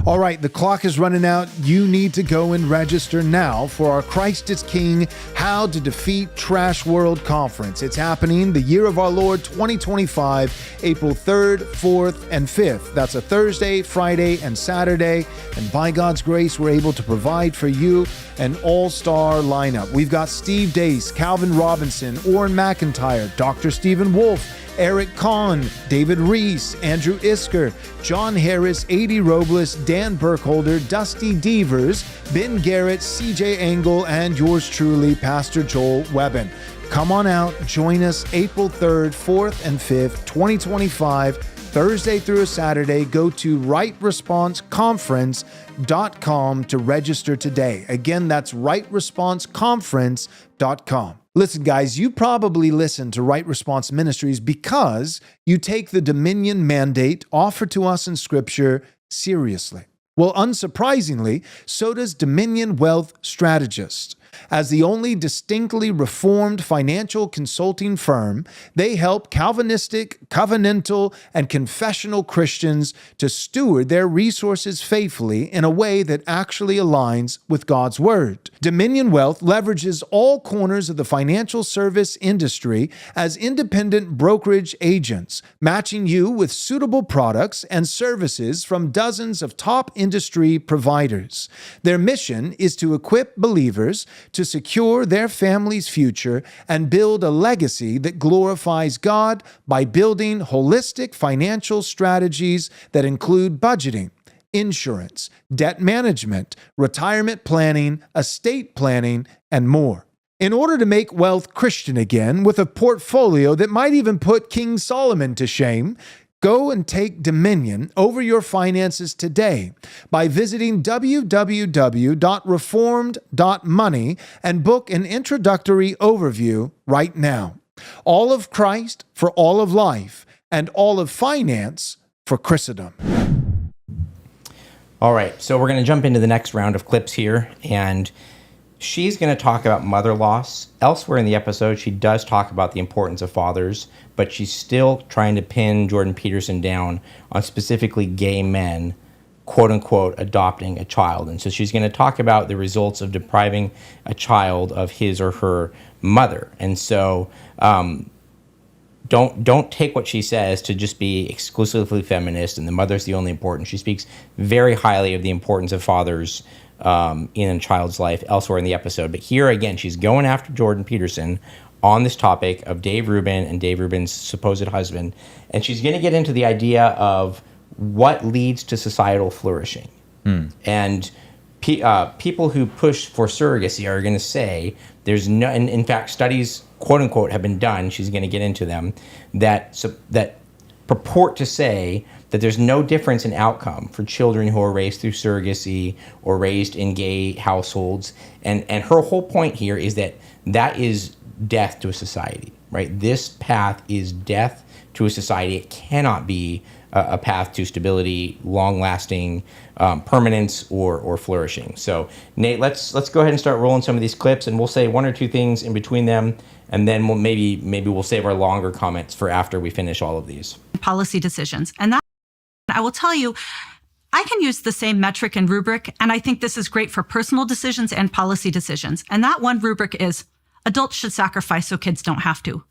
All right, the clock is running out. You need to go and register now for our Christ is King, How to Defeat Trash World Conference. It's happening the year of our Lord 2025, April 3rd, 4th, and 5th. That's a Thursday, Friday, and Saturday. And by God's grace, we're able to provide for you an all-star lineup. We've got Steve Dace, Calvin Robinson, Orrin McIntyre, Dr. Stephen Wolf, Eric Kahn, David Reese, Andrew Isker, John Harris, A.D. Robles, Dan Burkholder, Dusty Devers, Ben Garrett, C.J. Engel, and yours truly, Pastor Joel Webben. Come on out, join us April 3rd, 4th, and 5th, 2025, Thursday through a Saturday. Go to rightresponseconference.com to register today. Again, that's rightresponseconference.com. Listen, guys, you probably listen to Right Response Ministries because you take the dominion mandate offered to us in Scripture seriously. Well, unsurprisingly, so does Dominion Wealth Strategists. As the only distinctly reformed financial consulting firm, they help Calvinistic, covenantal, and confessional Christians to steward their resources faithfully in a way that actually aligns with God's Word. Dominion Wealth leverages all corners of the financial service industry as independent brokerage agents, matching you with suitable products and services from dozens of top industry providers. Their mission is to equip believers to secure their family's future and build a legacy that glorifies God by building holistic financial strategies that include budgeting, insurance, debt management, retirement planning, estate planning, and more. In order to make wealth Christian again with a portfolio that might even put King Solomon to shame, go and take dominion over your finances today by visiting www.reformed.money and book an introductory overview right now. All of Christ for all of life and all of finance for Christendom. All right, so we're going to jump into the next round of clips here, and she's going to talk about mother loss. Elsewhere in the episode, she does talk about the importance of fathers, but she's still trying to pin Jordan Peterson down on specifically gay men, quote unquote, adopting a child. And so she's going to talk about the results of depriving a child of his or her mother. And so don't take what she says to just be exclusively feminist and the mother's the only important. She speaks very highly of the importance of fathers in a child's life elsewhere in the episode. But here again, she's going after Jordan Peterson on this topic of Dave Rubin and Dave Rubin's supposed husband. And she's going to get into the idea of what leads to societal flourishing. And people who push for surrogacy are going to say there's no, and in fact, studies, quote unquote, have been done. She's going to get into them that purport to say that there's no difference in outcome for children who are raised through surrogacy or raised in gay households. And her whole point here is that is death to a society, right? This path is death to a society. It cannot be a path to stability, long-lasting permanence, or flourishing. So, Nate, let's go ahead and start rolling some of these clips, and we'll say one or two things in between them, and then maybe we'll save our longer comments for after we finish all of these. Policy decisions. And that, I will tell you, I can use the same metric and rubric, and I think this is great for personal decisions and policy decisions. And that one rubric is adults should sacrifice so kids don't have to.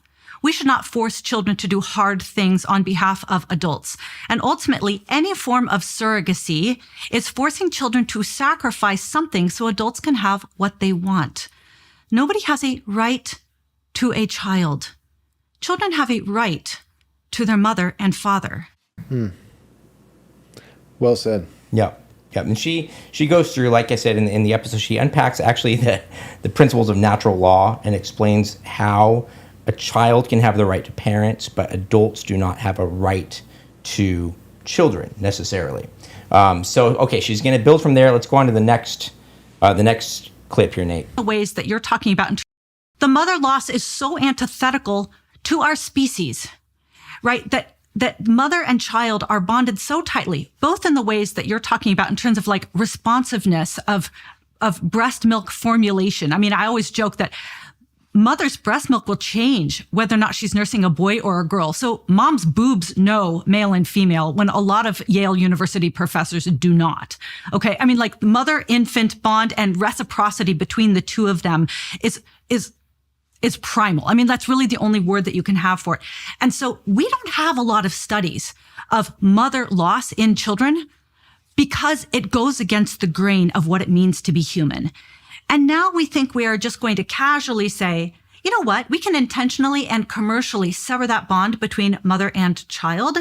We should not force children to do hard things on behalf of adults. And ultimately, any form of surrogacy is forcing children to sacrifice something so adults can have what they want. Nobody has a right to a child. Children have a right to their mother and father. Well said. Yeah. And she goes through, like I said in the episode, she unpacks actually the principles of natural law and explains how a child can have the right to parents, but adults do not have a right to children necessarily. Okay, she's going to build from there. Let's go on to the next clip here, Nate. The ways that you're talking about, the mother loss is so antithetical to our species, right? That mother and child are bonded so tightly, both in the ways that you're talking about in terms of like responsiveness of breast milk formulation. I mean, I always joke that mother's breast milk will change whether or not she's nursing a boy or a girl. So mom's boobs know male and female when a lot of Yale University professors do not. Okay. I mean, like mother-infant bond and reciprocity between the two of them is primal. I mean, that's really the only word that you can have for it. And so we don't have a lot of studies of mother loss in children because it goes against the grain of what it means to be human. And now we think we are just going to casually say, you know what, we can intentionally and commercially sever that bond between mother and child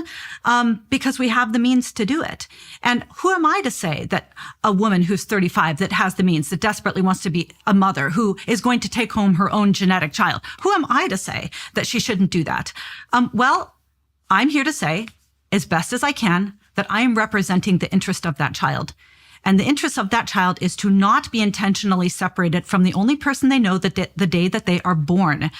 because we have the means to do it. And who am I to say that a woman who's 35 that has the means, that desperately wants to be a mother, who is going to take home her own genetic child, who am I to say that she shouldn't do that? Well, I'm here to say, as best as I can, that I am representing the interest of that child. And the interest of that child is to not be intentionally separated from the only person they know the day that they are born.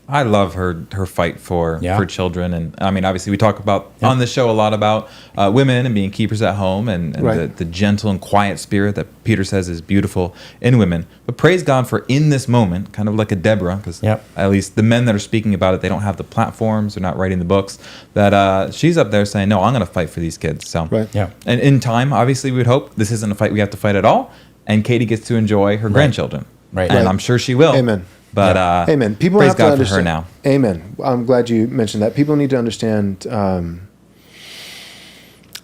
I love her fight for children. And I mean, obviously we talk about on the show a lot about women and being keepers at home and the gentle and quiet spirit that Peter says is beautiful in women. But praise God for in this moment, kind of like a Deborah, because at least the men that are speaking about it, they don't have the platforms, they're not writing the books, that she's up there saying, no, I'm going to fight for these kids. So, and in time, obviously we would hope this isn't a fight we have to fight at all. And Katie gets to enjoy her grandchildren. And I'm sure she will. Amen. But amen. People praise have to God understand. for her now. Amen. I'm glad you mentioned that. People need to understand the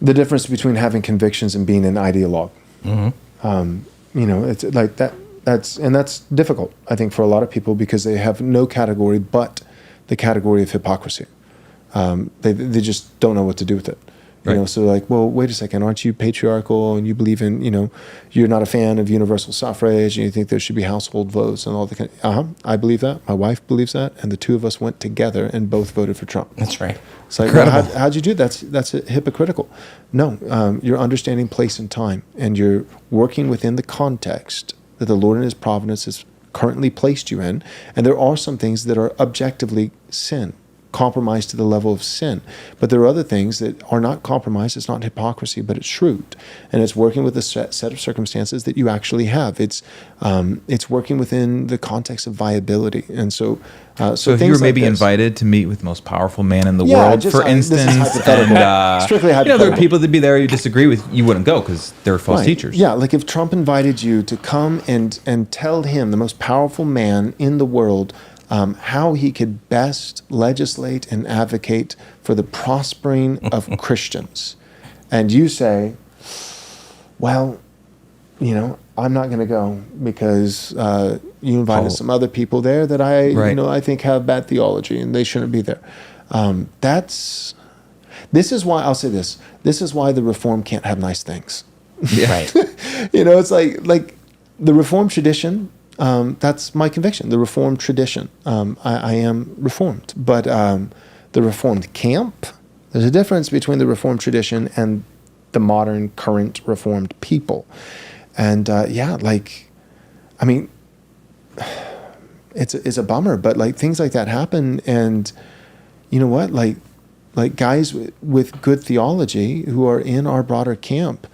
difference between having convictions and being an ideologue. It's like that. That's difficult, I think, for a lot of people because they have no category but the category of hypocrisy. They just don't know what to do with it. You know, so like, well, wait a second, aren't you patriarchal and you believe in, you're not a fan of universal suffrage and you think there should be household votes and all the kind of, I believe that. My wife believes that. And the two of us went together and both voted for Trump. That's right. It's like, well, how'd you do that? That's hypocritical. No, you're understanding place and time and you're working within the context that the Lord in his providence has currently placed you in. And there are some things that are objectively sin. Compromised to the level of sin. But there are other things that are not compromised. It's not hypocrisy, but it's shrewd. And it's working with a set of circumstances that you actually have. It's working within the context of viability. And so if you were maybe invited to meet with the most powerful man in the world, for instance, and strictly hypothetical. There are people that be there you disagree with, you wouldn't go because they're false teachers. Yeah, like if Trump invited you to come and tell him, the most powerful man in the world, how he could best legislate and advocate for the prospering of Christians. And you say, well, I'm not going to go because, You invited some other people there that I think have bad theology and they shouldn't be there. This is why I'll say this. This is why the Reformed can't have nice things. Yeah. Right. It's like the Reformed tradition. That's my conviction. The Reformed tradition. I am Reformed, but the Reformed camp. There's a difference between the Reformed tradition and the modern, current Reformed people. And it's a bummer, but like things like that happen, and you know what? Like guys with good theology who are in our broader camp,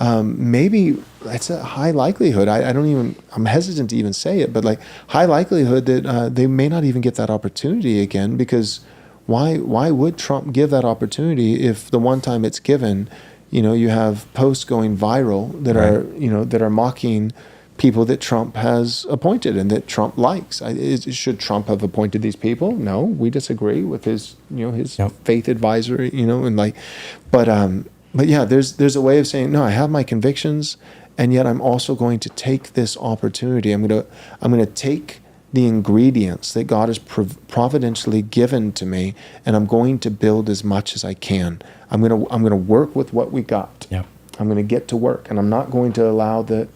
maybe it's a high likelihood. I'm hesitant to even say it, but like high likelihood that they may not even get that opportunity again, because why would Trump give that opportunity if the one time it's given, you have posts going viral that are mocking people that Trump has appointed and that Trump likes. Should Trump have appointed these people? No, we disagree with his faith advisor, but yeah, there's a way of saying, no, I have my convictions, and yet I'm also going to take this opportunity. I'm going to take the ingredients that God has providentially given to me, and I'm going to build as much as I can. I'm going to work with what we got. Yep. I'm going to get to work, and I'm not going to allow the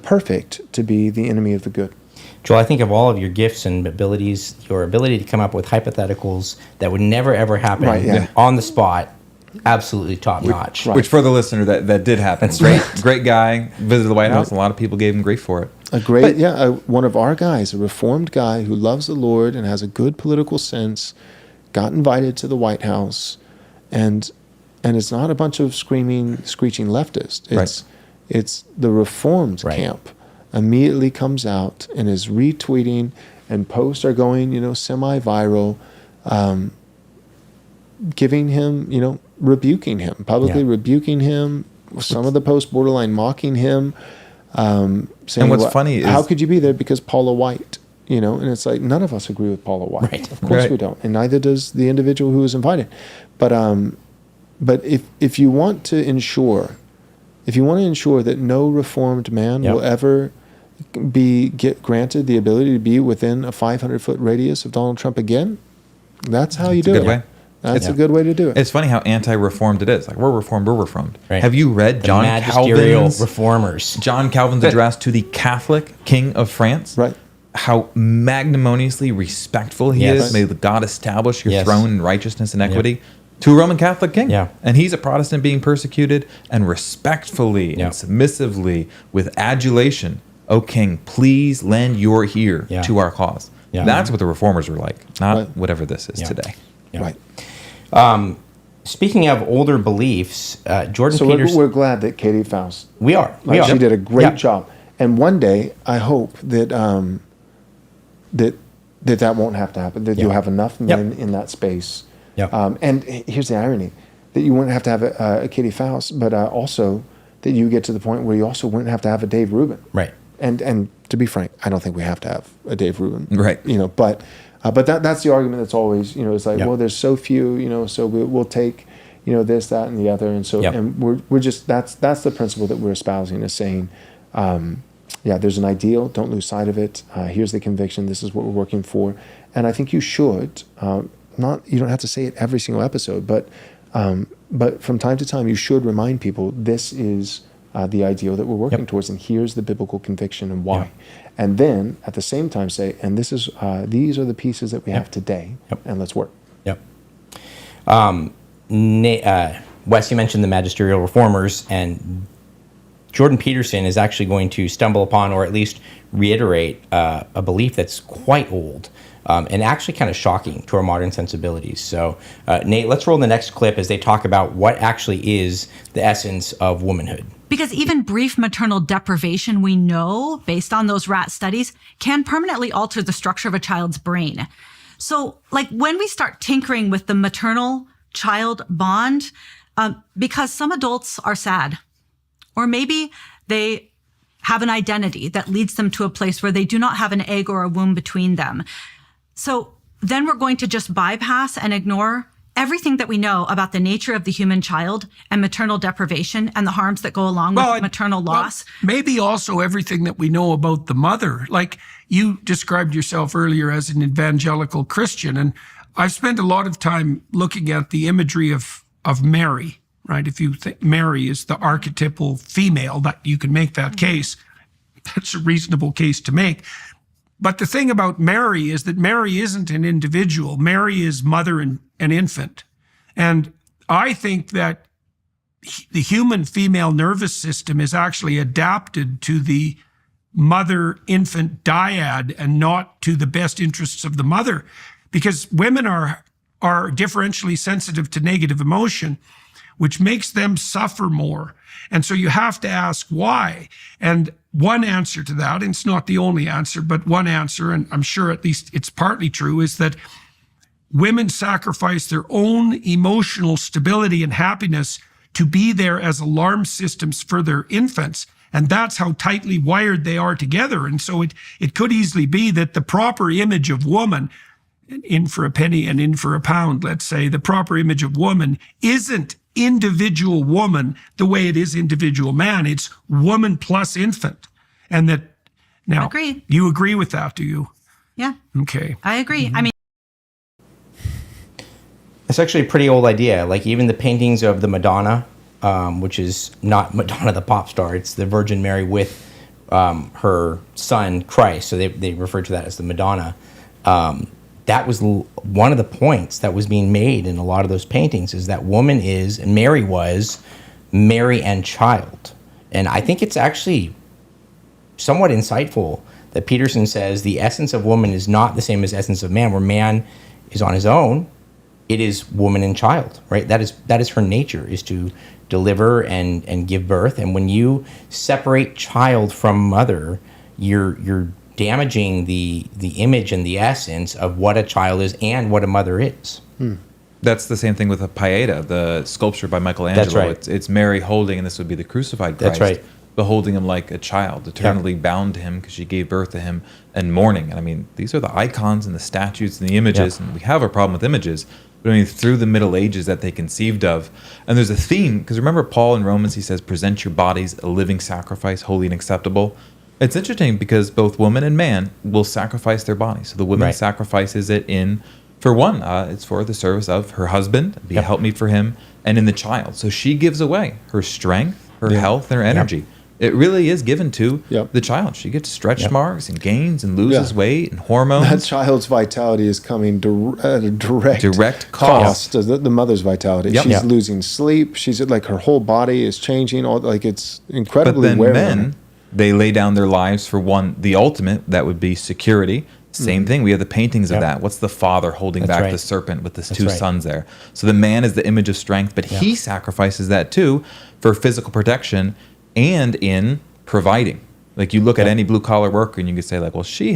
perfect to be the enemy of the good. Joel, I think of all of your gifts and abilities, your ability to come up with hypotheticals that would never ever happen on the spot, absolutely top notch. Which for the listener, that did happen. Great guy, visited the White House. A lot of people gave him grief for it. One of our guys, a Reformed guy who loves the Lord and has a good political sense, got invited to the White House, and it's not a bunch of screeching leftists. It's the Reformed camp immediately comes out and is retweeting, and posts are going, semi-viral, giving him, rebuking him, publicly rebuking him. Some of the posts borderline mocking him, saying, and what's funny is, how could you be there because Paula White, and it's like, none of us agree with Paula White. Right. Of course we don't, and neither does the individual who was invited. But if you want to ensure that no Reformed man will ever get granted the ability to be within a 500-foot radius of Donald Trump again, that's how you do it. That's a good way to do it. It's funny how anti-reformed it is. Like, we're reformed. Right. Have you read the magisterial reformers? John Calvin's address to the Catholic King of France? Right. How magnanimously respectful he is. May God establish your throne in righteousness and equity. To a Roman Catholic king. Yeah. And he's a Protestant being persecuted, and respectfully and submissively, with adulation, O king, please lend your ear to our cause. Yeah. That's what the reformers were like, not whatever this is today. Yeah. Right. Speaking of older beliefs, Jordan Peterson... So we're glad that Katy Faust... We are. She did a great job. And one day, I hope that that won't have to happen, that you'll have enough men in that space. Yep. And here's the irony, that you wouldn't have to have a Katy Faust, but also that you get to the point where you also wouldn't have to have a Dave Rubin. Right. And to be frank, I don't think we have to have a Dave Rubin. Right. But that's the argument that's always, it's like, well, there's so few, so we'll take, this, that, and the other. And so, and we're just, that's the principle that we're espousing, is saying, there's an ideal, don't lose sight of it. Here's the conviction, this is what we're working for. And I think you should, you don't have to say it every single episode, but from time to time, you should remind people this is the ideal that we're working towards, and here's the biblical conviction and why. And then at the same time say, and this is these are the pieces that we have today, and let's work. Yep. Wes, you mentioned the magisterial reformers, and Jordan Peterson is actually going to stumble upon, or at least reiterate, a belief that's quite old. And actually kind of shocking to our modern sensibilities. So, Nate, let's roll the next clip as they talk about what actually is the essence of womanhood. Because even brief maternal deprivation, we know, based on those rat studies, can permanently alter the structure of a child's brain. So, like, when we start tinkering with the maternal-child bond, because some adults are sad, or maybe they have an identity that leads them to a place where they do not have an egg or a womb between them. So then we're going to just bypass and ignore everything that we know about the nature of the human child and maternal deprivation and the harms that go along with maternal loss. Maybe also everything that we know about the mother. Like you described yourself earlier as an evangelical Christian, and I've spent a lot of time looking at the imagery of Mary, right? If you think Mary is the archetypal female, that you can make that case. That's a reasonable case to make. But the thing about Mary is that Mary isn't an individual. Mary is mother and infant. And I think that the human female nervous system is actually adapted to the mother-infant dyad and not to the best interests of the mother, because women are differentially sensitive to negative emotion, which makes them suffer more. And so you have to ask why. And one answer to that, and it's not the only answer, but one answer, and I'm sure at least it's partly true, is that women sacrifice their own emotional stability and happiness to be there as alarm systems for their infants. And that's how tightly wired they are together. And so it could easily be that the proper image of woman, in for a penny and in for a pound, let's say, the proper image of woman isn't individual woman the way it is individual man. It's woman plus infant. And that, now, agree. You agree with that, do you? Yeah. Okay. I agree. I mean, It's actually a pretty old idea. Like even the paintings of the Madonna, which is not Madonna the pop star, it's the Virgin Mary with her son Christ. So they refer to that as the Madonna. That was one of the points that was being made in a lot of those paintings, is that woman is, and Mary was, Mary and child. And I think it's actually somewhat insightful that Peterson says the essence of woman is not the same as essence of man, where man is on his own. It is woman and child, right? That is her nature, is to deliver and give birth. And when you separate child from mother, you're damaging the image and the essence of what a child is and what a mother is. That's the same thing with a Pieta, the sculpture by Michelangelo. That's right. It's Mary holding, and this would be the crucified Christ. That's right. Beholding him like a child, eternally bound to him because she gave birth to him, and mourning. And I mean, these are the icons and the statues and the images, and we have a problem with images. But I mean, through the Middle Ages that they conceived of. And there's a theme, because remember Paul in Romans, he says, present your bodies a living sacrifice, holy and acceptable. It's interesting because both woman and man will sacrifice their bodies. So the woman sacrifices it for one, it's for the service of her husband, be a helpmeet for him, and in the child. So she gives away her strength, her health, and her energy. It really is given to the child. She gets stretch marks and gains and loses weight and hormones. That child's vitality is coming at a direct cost to the mother's vitality. She's losing sleep. She's like, her whole body is changing. It's incredibly But then wearing. men, they lay down their lives for one, the ultimate, that would be security. Same thing. We have the paintings of that. What's the father holding back the serpent with his two sons there? So the man is the image of strength, but he sacrifices that too for physical protection and in providing. Like you look at any blue collar worker and you could say like, well, she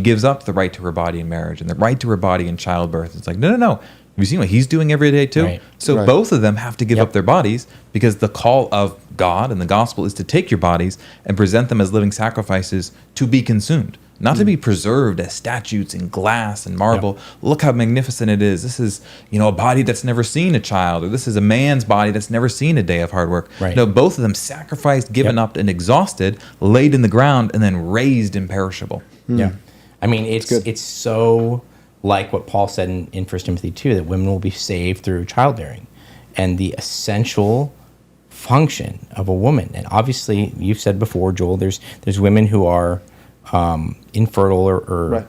gives up the right to her body in marriage and the right to her body in childbirth. It's like, no. Have you seen what he's doing every day too? Right. So both of them have to give up their bodies, because the call of God and the gospel is to take your bodies and present them as living sacrifices to be consumed, not to be preserved as statues in glass and marble. Look how magnificent it is. This is, a body that's never seen a child, or this is a man's body that's never seen a day of hard work. Right. No, both of them sacrificed, given up, and exhausted, laid in the ground, and then raised imperishable. Yeah. I mean, it's so like what Paul said in 1 Timothy 2, that women will be saved through childbearing. And the essential function of a woman, and obviously you've said before, Joel, there's women who are infertile or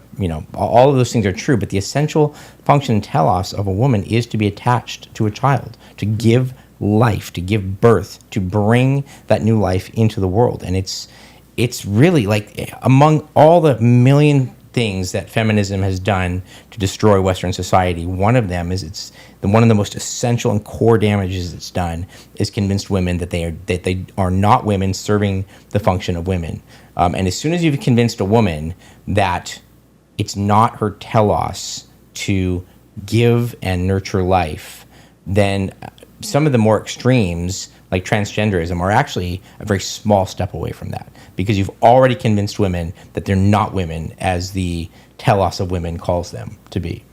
all of those things are true, but the essential function and telos of a woman is to be attached to a child, to give life, to give birth, to bring that new life into the world. And it's really like, among all the million things that feminism has done to destroy Western society, one of them is one of the most essential and core damages it's done is convinced women that they are not women serving the function of women. And as soon as you've convinced a woman that it's not her telos to give and nurture life, then some of the more extremes, like transgenderism, are actually a very small step away from that, because you've already convinced women that they're not women as the telos of women calls them to be.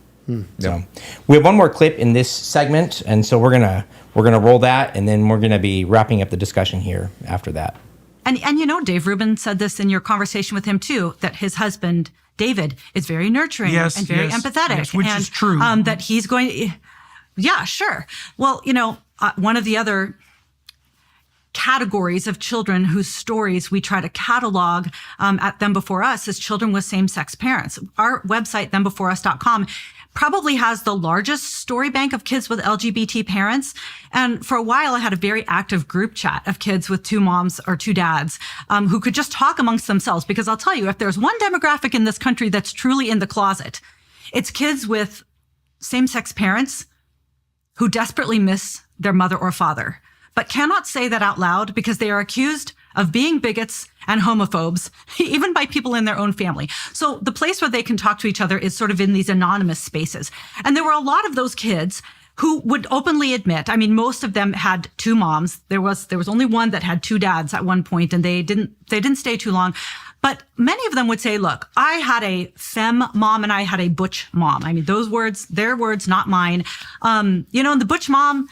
So we have one more clip in this segment, and so we're gonna roll that, and then we're gonna be wrapping up the discussion here after that. And you know, Dave Rubin said this in your conversation with him too, that his husband David is very nurturing and very empathetic, which is true. That he's going. Yeah, sure. Well, you know, one of the other categories of children whose stories we try to catalog at Them Before Us is children with same-sex parents. Our website, thembeforeus.com, probably has the largest story bank of kids with LGBT parents. And for a while, I had a very active group chat of kids with two moms or two dads who could just talk amongst themselves. Because I'll tell you, if there's one demographic in this country that's truly in the closet, it's kids with same-sex parents who desperately miss their mother or father, but cannot say that out loud because they are accused of being bigots and homophobes, even by people in their own family. So the place where they can talk to each other is sort of in these anonymous spaces. And there were a lot of those kids who would openly admit, I mean, most of them had two moms. There was only one that had two dads at one point, and they didn't stay too long. But many of them would say, look, I had a femme mom and I had a butch mom. I mean, those words, their words, not mine. You know, and the butch mom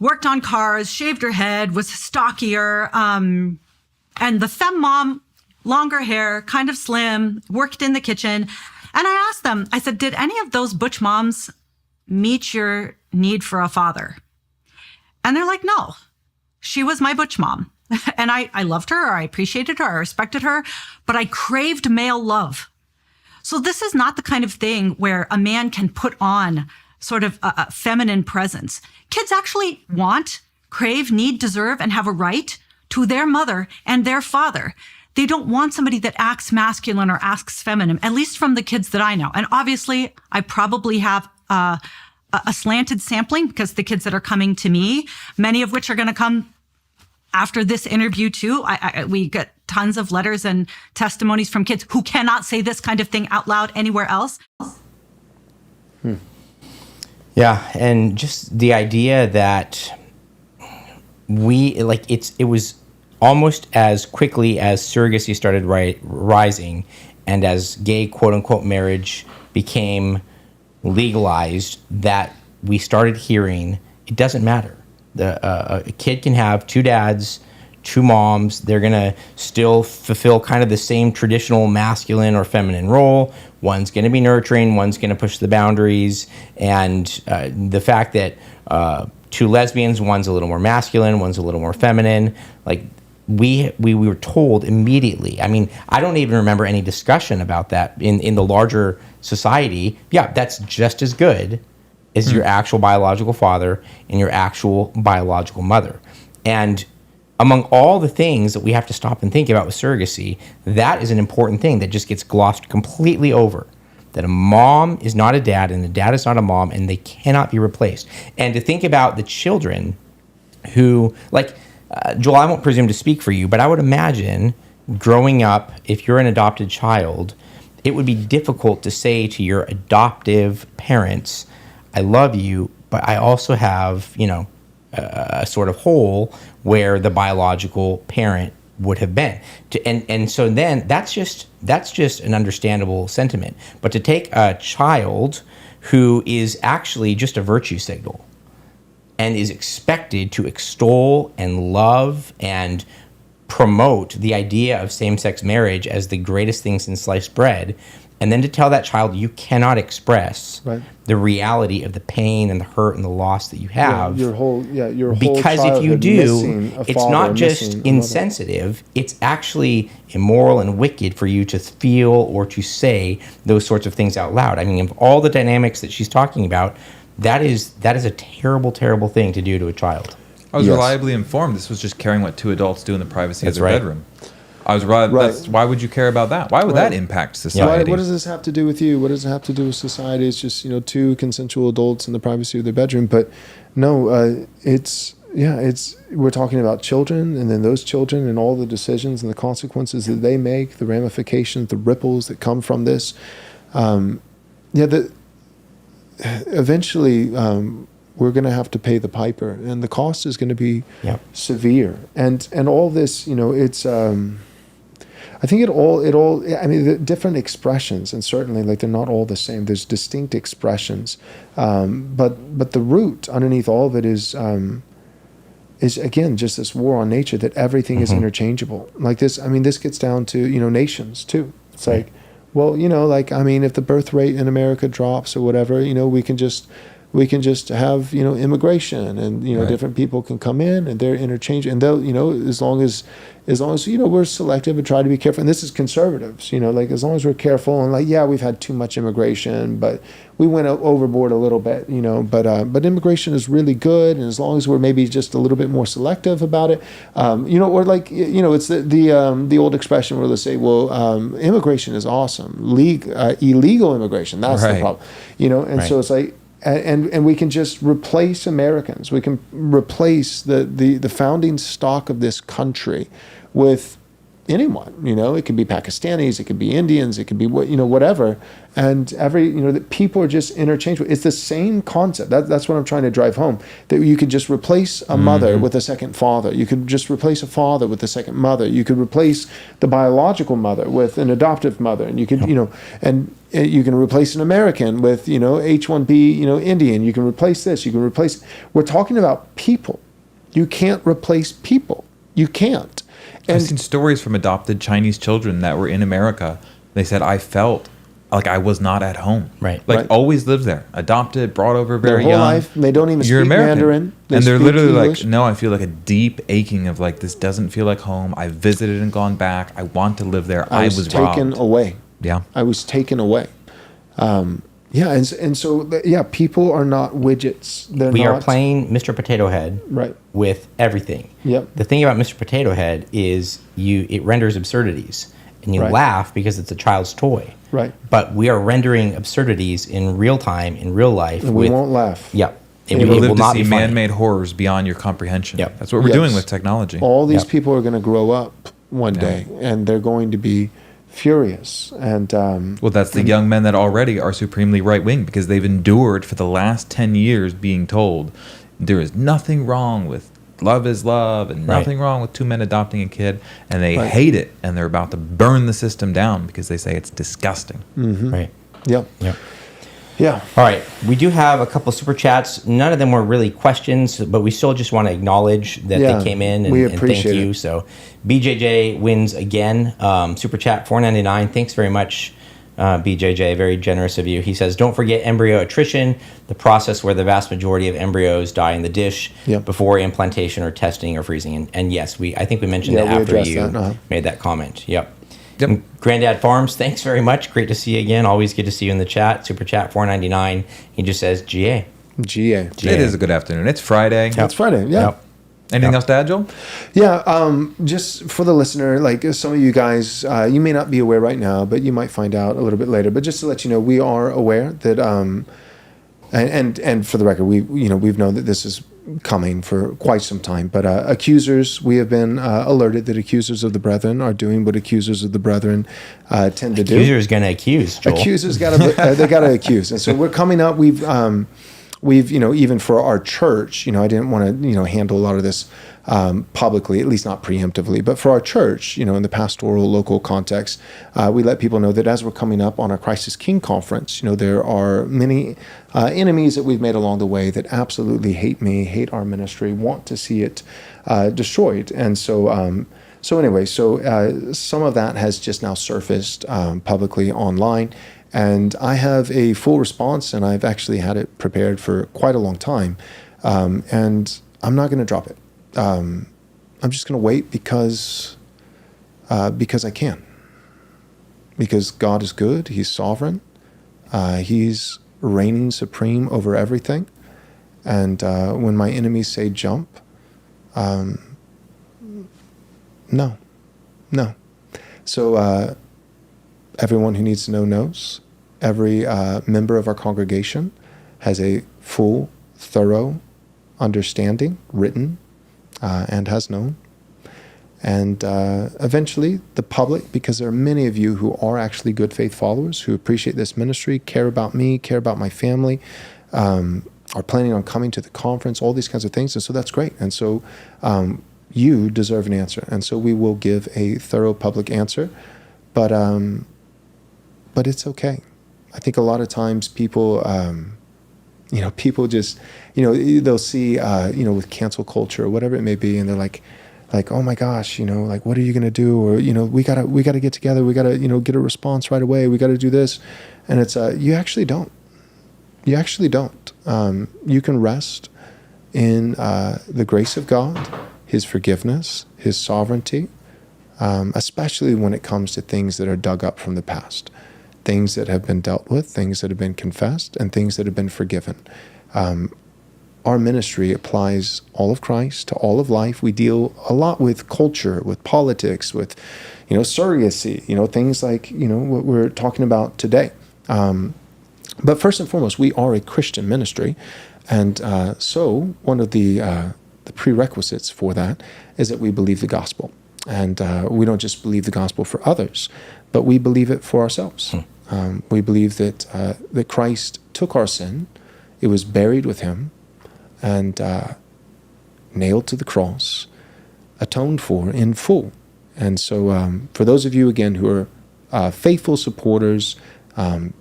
worked on cars, shaved her head, was stockier. And the femme mom, longer hair, kind of slim, worked in the kitchen. And I asked them, I said, did any of those butch moms meet your need for a father? And they're like, no, she was my butch mom. And I loved her, or I appreciated her, I respected her, but I craved male love. So this is not the kind of thing where a man can put on sort of a feminine presence. Kids actually want, crave, need, deserve, and have a right to their mother and their father. They don't want somebody that acts masculine or acts feminine, at least from the kids that I know. And obviously, I probably have a slanted sampling because the kids that are coming to me, many of which are going to come after this interview too. We get tons of letters and testimonies from kids who cannot say this kind of thing out loud anywhere else. Yeah, and just the idea that it was almost as quickly as surrogacy started rising and as gay quote-unquote marriage became legalized, that we started hearing it doesn't matter. A kid can have two dads, two moms. They're going to still fulfill kind of the same traditional masculine or feminine role. One's going to be nurturing, one's going to push the boundaries. And the fact that two lesbians, one's a little more masculine, one's a little more feminine, like we were told immediately. I mean, I don't even remember any discussion about that in the larger society. Yeah, that's just as good as your actual biological father and your actual biological mother. And among all the things that we have to stop and think about with surrogacy, that is an important thing that just gets glossed completely over. That a mom is not a dad and a dad is not a mom, and they cannot be replaced. And to think about the children who, like, Joel, I won't presume to speak for you, but I would imagine growing up, if you're an adopted child, it would be difficult to say to your adoptive parents, I love you, but I also have, a sort of hole where the biological parent would have been. And so then that's just an understandable sentiment. But to take a child who is actually just a virtue signal and is expected to extol and love and promote the idea of same-sex marriage as the greatest thing since sliced bread, and then to tell that child you cannot express the reality of the pain and the hurt and the loss that you have. Your whole because if you do, it's not just insensitive, it's actually immoral and wicked for you to feel or to say those sorts of things out loud. I mean, of all the dynamics that she's talking about, that is a terrible, terrible thing to do to a child. I was reliably informed this was just caring what two adults do in the privacy of their bedroom. I was right. Why would you care about that? Why would that impact society? What does this have to do with you? What does it have to do with society? It's just two consensual adults in the privacy of their bedroom. But no, we're talking about children, and then those children and all the decisions and the consequences that they make, the ramifications, the ripples that come from this. Eventually. We're going to have to pay the piper, and the cost is going to be severe. And all this, it's. I think it all. I mean, the different expressions, and certainly, like, they're not all the same. There's distinct expressions, but the root underneath all of it is again just this war on nature, that everything is interchangeable. Like this. I mean, this gets down to, you know, nations too. It's like, well, you know, like, I mean, if the birth rate in America drops or whatever, you know, we can just have, you know, immigration, and, you know, different people can come in and they're interchangeable, and they'll, you know, as long as, you know, we're selective and try to be careful. And this is conservatives, you know, like, as long as we're careful and, like, yeah, we've had too much immigration, but we went overboard a little bit, you know, but immigration is really good. And as long as we're maybe just a little bit more selective about it, you know, or like, you know, it's the old expression where they say, well, immigration is awesome. Illegal immigration, that's the problem, you know? And so it's like, and we can just replace Americans. We can replace the founding stock of this country with anyone. You know, it could be Pakistanis, it could be Indians, it could be, you know, whatever. And you know, that people are just interchangeable. It's the same concept. That's what I'm trying to drive home. That you could just replace a mother with a second father. You could just replace a father with a second mother. You could replace the biological mother with an adoptive mother, and you could, you know, and you can replace an American with, you know, H-1B, you know, Indian. You can replace this. You can replace. We're talking about people. You can't replace people. You can't. And I've seen stories from adopted Chinese children that were in America. They said, I felt like I was not at home. Right. Like, Right. always lived there. Adopted, brought over their very whole young. life, they don't even You're speak American. Mandarin. And they're speak literally English. like, no, I feel like a deep aching of, like, this doesn't feel like home. I visited and gone back. I want to live there. I was taken robbed. away. Yeah. I was taken away. Yeah, and so yeah, people are not widgets. We are playing Mr. Potato Head Right. with everything. Yep. The thing about Mr. Potato Head is it renders absurdities, and you Right. laugh because it's a child's toy. Right. But we are rendering absurdities in real time, in real life. And we won't laugh. Yep. It, You it will will live not to be see funny. man-made horrors beyond your comprehension. Yep. That's what we're Yes. doing with technology. All these Yep. people are going to grow up one day, and they're going to be furious. And Well, that's the young men that already are supremely right-wing, because they've endured for the last 10 years being told there is nothing wrong with love is love and Right. nothing wrong with two men adopting a kid, and they Right. hate it, and they're about to burn the system down because they say it's disgusting. Right. yep, Yep. yeah, All right. We do have a couple super chats. None of them were really questions, but we still just want to acknowledge that Yeah, they came in, and, we and thank appreciate you. it. So BJJ wins again. Super chat $4.99. Thanks very much, BJJ. Very generous of you. He says, don't forget embryo attrition, the process where the vast majority of embryos die in the dish Yep. before implantation or testing or freezing. And yes, I think we mentioned Yeah, that we after addressed you that, uh-huh. made that comment. Yep. Yep. And Granddad Farms, thanks very much. Great to see you again. Always good to see you in the chat. Super chat $4.99. He just says GA. GA. It is a good afternoon. It's Friday. It's Friday. Yeah. Yep. Anything else to add, Joel? Yeah, just for the listener, like some of you guys, you may not be aware right now, but you might find out a little bit later. But just to let you know, we are aware that, and for the record, we've known that this is coming for quite some time. But accusers, we have been alerted that accusers of the brethren are doing what accusers of the brethren tend to do. Accuser's going to accuse, Joel. Accusers got to they got to accuse, and so we're coming up. We've even for our church, I didn't want to handle a lot of this publicly, at least not preemptively, but for our church, in the pastoral local context, we let people know that as we're coming up on our Christ is King conference, there are many enemies that we've made along the way that absolutely hate me, hate our ministry, want to see it destroyed, and so. Some of that has just now surfaced publicly online, and I have a full response, and I've actually had it prepared for quite a long time, and I'm not going to drop it. I'm just going to wait because I can. Because God is good, He's sovereign, He's reigning supreme over everything, and when my enemies say jump, no. So everyone who needs to know knows. Every member of our congregation has a full, thorough understanding, written, and has known. And eventually, the public, because there are many of you who are actually good faith followers, who appreciate this ministry, care about me, care about my family, are planning on coming to the conference, all these kinds of things. And so that's great. And so you deserve an answer. And so we will give a thorough public answer, but it's okay. I think a lot of times people, people just, they'll see, with cancel culture or whatever it may be, and they're like, oh my gosh, like, what are you going to do? Or, we gotta get together. We gotta, get a response right away. We gotta do this. And it's, you actually don't. You actually don't. You can rest in the grace of God, His forgiveness, His sovereignty, especially when it comes to things that are dug up from the past, things that have been dealt with, things that have been confessed, and things that have been forgiven. Our ministry applies all of Christ to all of life. We deal a lot with culture, with politics, with, surrogacy, things like, what we're talking about today. But first and foremost, we are a Christian ministry. And so one of the prerequisites for that is that we believe the gospel. And we don't just believe the gospel for others, but we believe it for ourselves. We believe that Christ took our sin, it was buried with Him, and nailed to the cross, atoned for in full. And so for those of you, again, who are faithful supporters,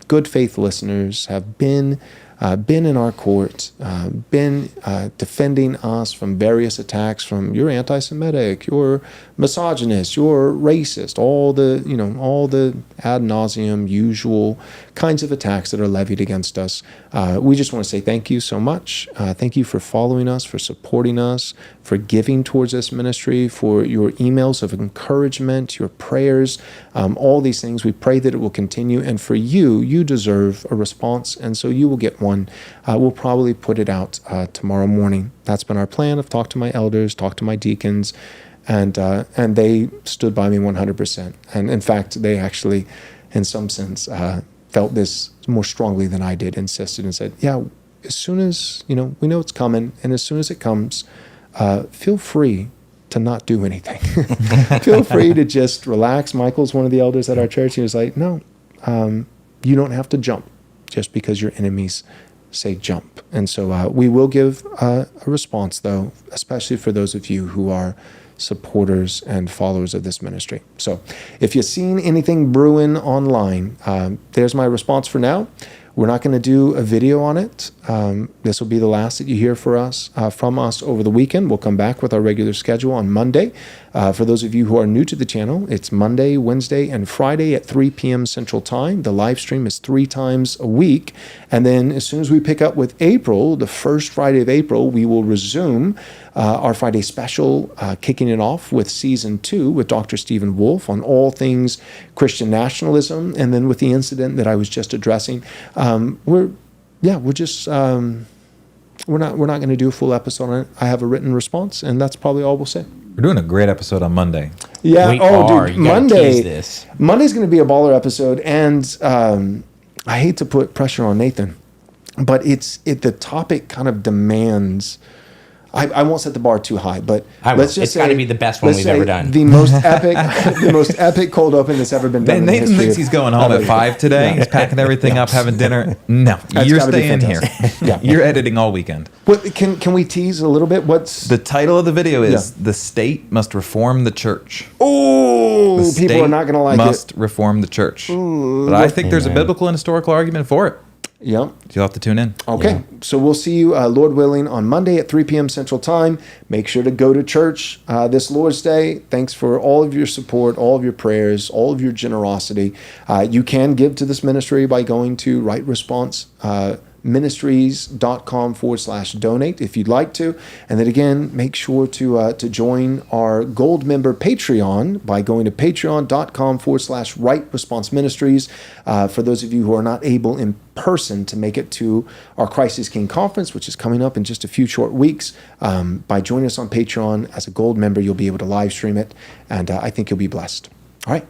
good faith listeners, have been in our court, been defending us from various attacks from you're anti-Semitic, you're misogynist, you're racist, all the ad nauseum usual kinds of attacks that are levied against us. We just want to say thank you so much. Thank you for following us, for supporting us, for giving towards this ministry, for your emails of encouragement, your prayers, all these things. We pray that it will continue. And for you deserve a response, and so you will get one. We'll probably put it out tomorrow morning. That's been our plan. I've talked to my elders, talked to my deacons, and they stood by me 100%. And in fact, they actually, in some sense, felt this more strongly than I did, insisted and said, yeah, as soon as, we know it's coming, and as soon as it comes, feel free to not do anything. Feel free to just relax. Michael's one of the elders at our church. He was like, no, you don't have to jump just because your enemies say jump. And so we will give a response, though, especially for those of you who are supporters and followers of this ministry. So if you've seen anything brewing online, there's my response for now. We're not going to do a video on it. This will be the last that you hear from us over the weekend. We'll come back with our regular schedule on Monday. For those of you who are new to the channel, it's Monday, Wednesday, and Friday at 3 p.m. Central Time. The live stream is 3 times a week. And then as soon as we pick up with April, the first Friday of April, we will resume our Friday special, kicking it off with Season 2 with Dr. Stephen Wolfe on all things Christian nationalism. And then with the incident that I was just addressing, we're not going to do a full episode on it. I have a written response, and that's probably all we'll say. We're doing a great episode on Monday. Yeah. Dude, Monday's going to be a baller episode, and I hate to put pressure on Nathan, but the topic kind of demands. I won't set the bar too high, but let's just it's got to be the best one we've ever done. The most epic cold open that's ever been done. Nathan thinks he's going home at 5 today. Yeah. He's packing everything up, having dinner. No, you're staying here. Yeah. You're editing all weekend. Can we tease a little bit? What's the title of the video? Is The State Must Reform the Church. Oh, people are not going to like it. Must reform the church. Ooh, but I think there's a biblical and historical argument for it. Yep. You'll have to tune in. Okay. Yeah. So we'll see you, Lord willing, on Monday at 3 p.m. Central Time. Make sure to go to church this Lord's Day. Thanks for all of your support, all of your prayers, all of your generosity. You can give to this ministry by going to Right Response ministries.com/donate if you'd like to. And then again, make sure to join our gold member Patreon by going to patreon.com/Right Response Ministries. For those of you who are not able in person to make it to our Christ is King conference, which is coming up in just a few short weeks, by joining us on Patreon as a gold member, you'll be able to live stream it, and I think you'll be blessed. All right.